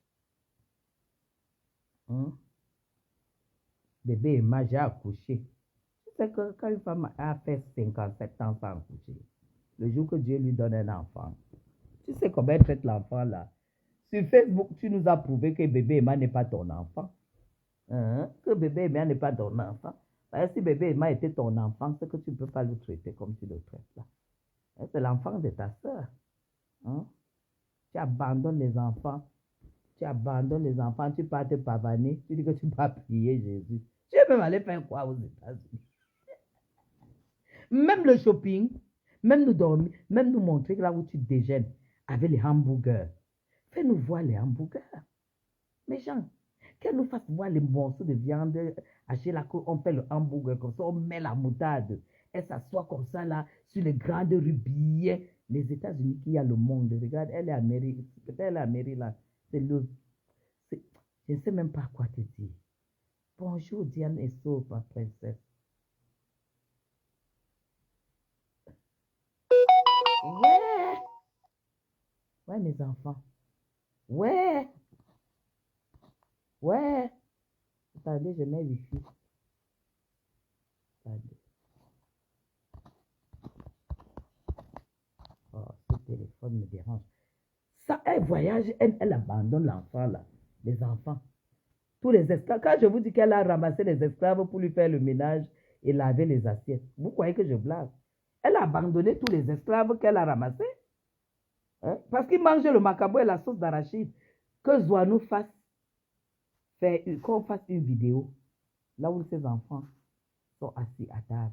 Bébé Emma, j'ai accouché. Tu sais que quand une femme a fait 57 ans sans accoucher, le jour que Dieu lui donne un enfant, tu sais comment elle traite l'enfant là. Sur Facebook, tu nous as prouvé que bébé Emma n'est pas ton enfant. Que bébé Emma n'est pas ton enfant. Parce que si bébé Emma était ton enfant, c'est que tu ne peux pas le traiter comme tu le traites là. C'est l'enfant de ta soeur. Tu abandonnes les enfants. Tu abandonnes les enfants, tu pars te pavaner, tu dis que tu vas prier Jésus. Tu es même aller faire quoi aux États-Unis? Même le shopping, même nous dormir, même nous montrer là où tu déjeunes avec les hamburgers. Fais-nous voir les hamburgers. Mes gens, qu'elle nous fasse voir les morceaux de viande acheter là, on fait le hamburger comme ça, on met la moutarde. Elle s'assoit comme ça là, sur les grandes rues. Les États-Unis qui a le monde. Regarde, elle est à Maryland. Peut-être elle est à Maryland. C'est le. Je ne sais même pas quoi te dire. Bonjour Diane et Sauf, ma princesse. Ouais. Ouais, mes enfants. Ouais. Ouais. Attendez, je mets wifi. Attendez. Oh, ce téléphone me dérange. Ça, elle voyage, elle abandonne l'enfant là. Les enfants. Tous les esclaves. Quand je vous dis qu'elle a ramassé les esclaves pour lui faire le ménage et laver les assiettes, vous croyez que je blague? Elle a abandonné tous les esclaves qu'elle a ramassés. Hein? Parce qu'ils mangeaient le macabo et la sauce d'arachide. Que Zoa nous fasse qu'on fasse une vidéo là où ces enfants sont assis à table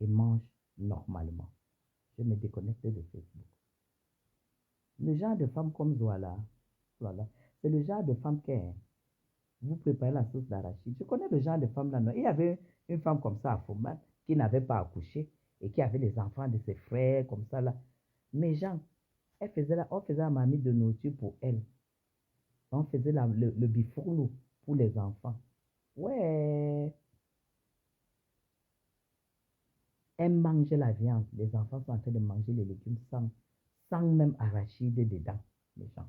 et mangent normalement. Je me déconnecte de Facebook. Le genre de femme comme Zoa là, voilà, c'est le genre de femme qui est. Vous préparez la sauce d'arachide. Je connais le genre de femme là. Non? Il y avait une femme comme ça à Fouman qui n'avait pas accouché et qui avait les enfants de ses frères comme ça là. Mais Jean, on faisait la mamie de nourriture pour elle. On faisait le bifournou pour les enfants. Ouais. Elle mangeait la viande. Les enfants sont en train de manger les légumes sans même arachide dedans. Les gens.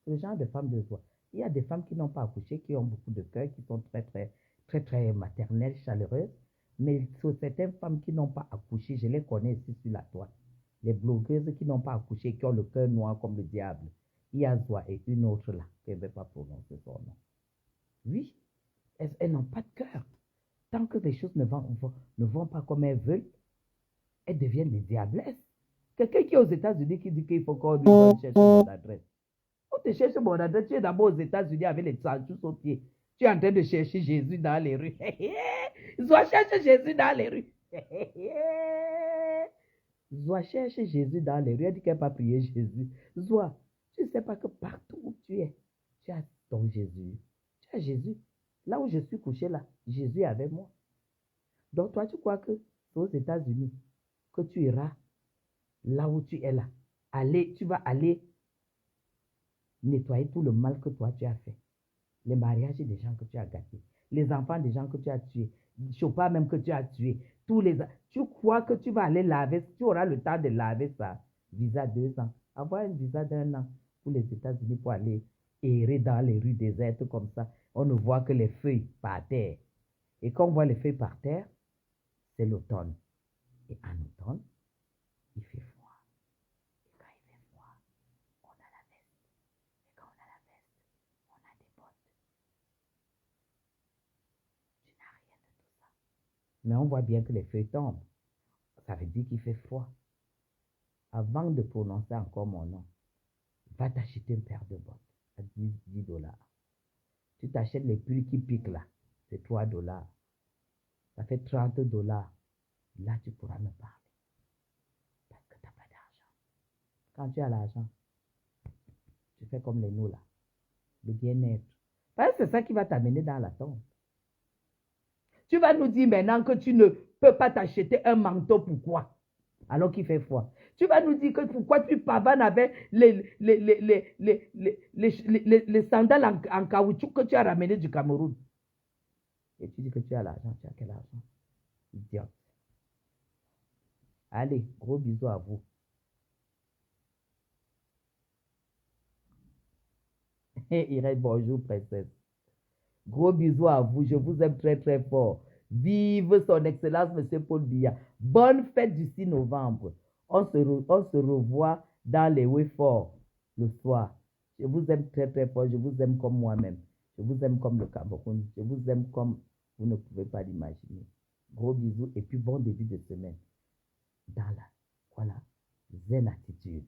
C'est le genre de femme de joie. Il y a des femmes qui n'ont pas accouché, qui ont beaucoup de cœur, qui sont très maternelles, chaleureuses. Mais sur certaines femmes qui n'ont pas accouché, je les connais ici sur la toile. Les blogueuses qui n'ont pas accouché, qui ont le cœur noir comme le diable. Il y a Zoa et une autre là, qui ne veut pas prononcer son nom. Oui, elles n'ont pas de cœur. Tant que les choses ne vont pas comme elles veulent, elles deviennent des diablesses. Quelqu'un qui est aux États-Unis qui dit qu'il faut qu'on lui donne chercher mon adresse. On te cherche mon adresse, tu es d'abord aux États-Unis avec les sandwichs au pied. Tu es en train de chercher Jésus dans les rues. Zoa cherche Jésus dans les rues. Zoa cherche Jésus dans les rues. Elle dit qu'elle n'a pas prié Jésus. Zoa, tu ne sais pas que partout où tu es, tu as ton Jésus. Tu as Jésus. Là où je suis couché là, Jésus est avec moi. Donc toi, tu crois que c'est aux États-Unis que tu iras là où tu es là. Tu vas aller nettoyer tout le mal que toi tu as fait. Les mariages des gens que tu as gâtés. Les enfants des gens que tu as tués. Chopin même que tu as tué. Tu crois que tu vas aller laver, tu auras le temps de laver ça. Visa 2 ans. Avoir un visa d'1 an pour les États-Unis pour aller errer dans les rues désertes comme ça. On ne voit que les feuilles par terre. Et quand on voit les feuilles par terre, c'est l'automne. Et en automne, il fait froid. Et quand il fait froid, on a la veste. Et quand on a la veste, on a des bottes. Tu n'as rien de tout ça. Mais on voit bien que les feuilles tombent. Ça veut dire qu'il fait froid. Avant de prononcer encore mon nom, va t'acheter une paire de bottes à 10 $. Tu t'achètes les pulls qui piquent là, c'est 3 $. Ça fait 30 $. Là, tu pourras me parler. Parce que tu n'as pas d'argent. Quand tu as l'argent, tu fais comme les nous là. Le bien-être. Parce que c'est ça qui va t'amener dans la tombe. Tu vas nous dire maintenant que tu ne peux pas t'acheter un manteau. Pourquoi? Alors qu'il fait froid. Tu vas nous dire que pourquoi tu pavanes avec les sandales en caoutchouc que tu as ramené du Cameroun. Et tu dis que tu as l'argent. Tu as quel argent? Idiote. Allez, gros bisous à vous. Irai, bonjour, princesse. Gros bisous à vous. Je vous aime très, très fort. Vive son excellence, monsieur Paul Biya. Bonne fête du 6 novembre. On se revoit dans les Wayforts le soir. Je vous aime très, très fort. Je vous aime comme moi-même. Je vous aime comme le Cameroun. Je vous aime comme vous ne pouvez pas l'imaginer. Gros bisous et puis bon début de semaine. Dans la, voilà, zen attitude.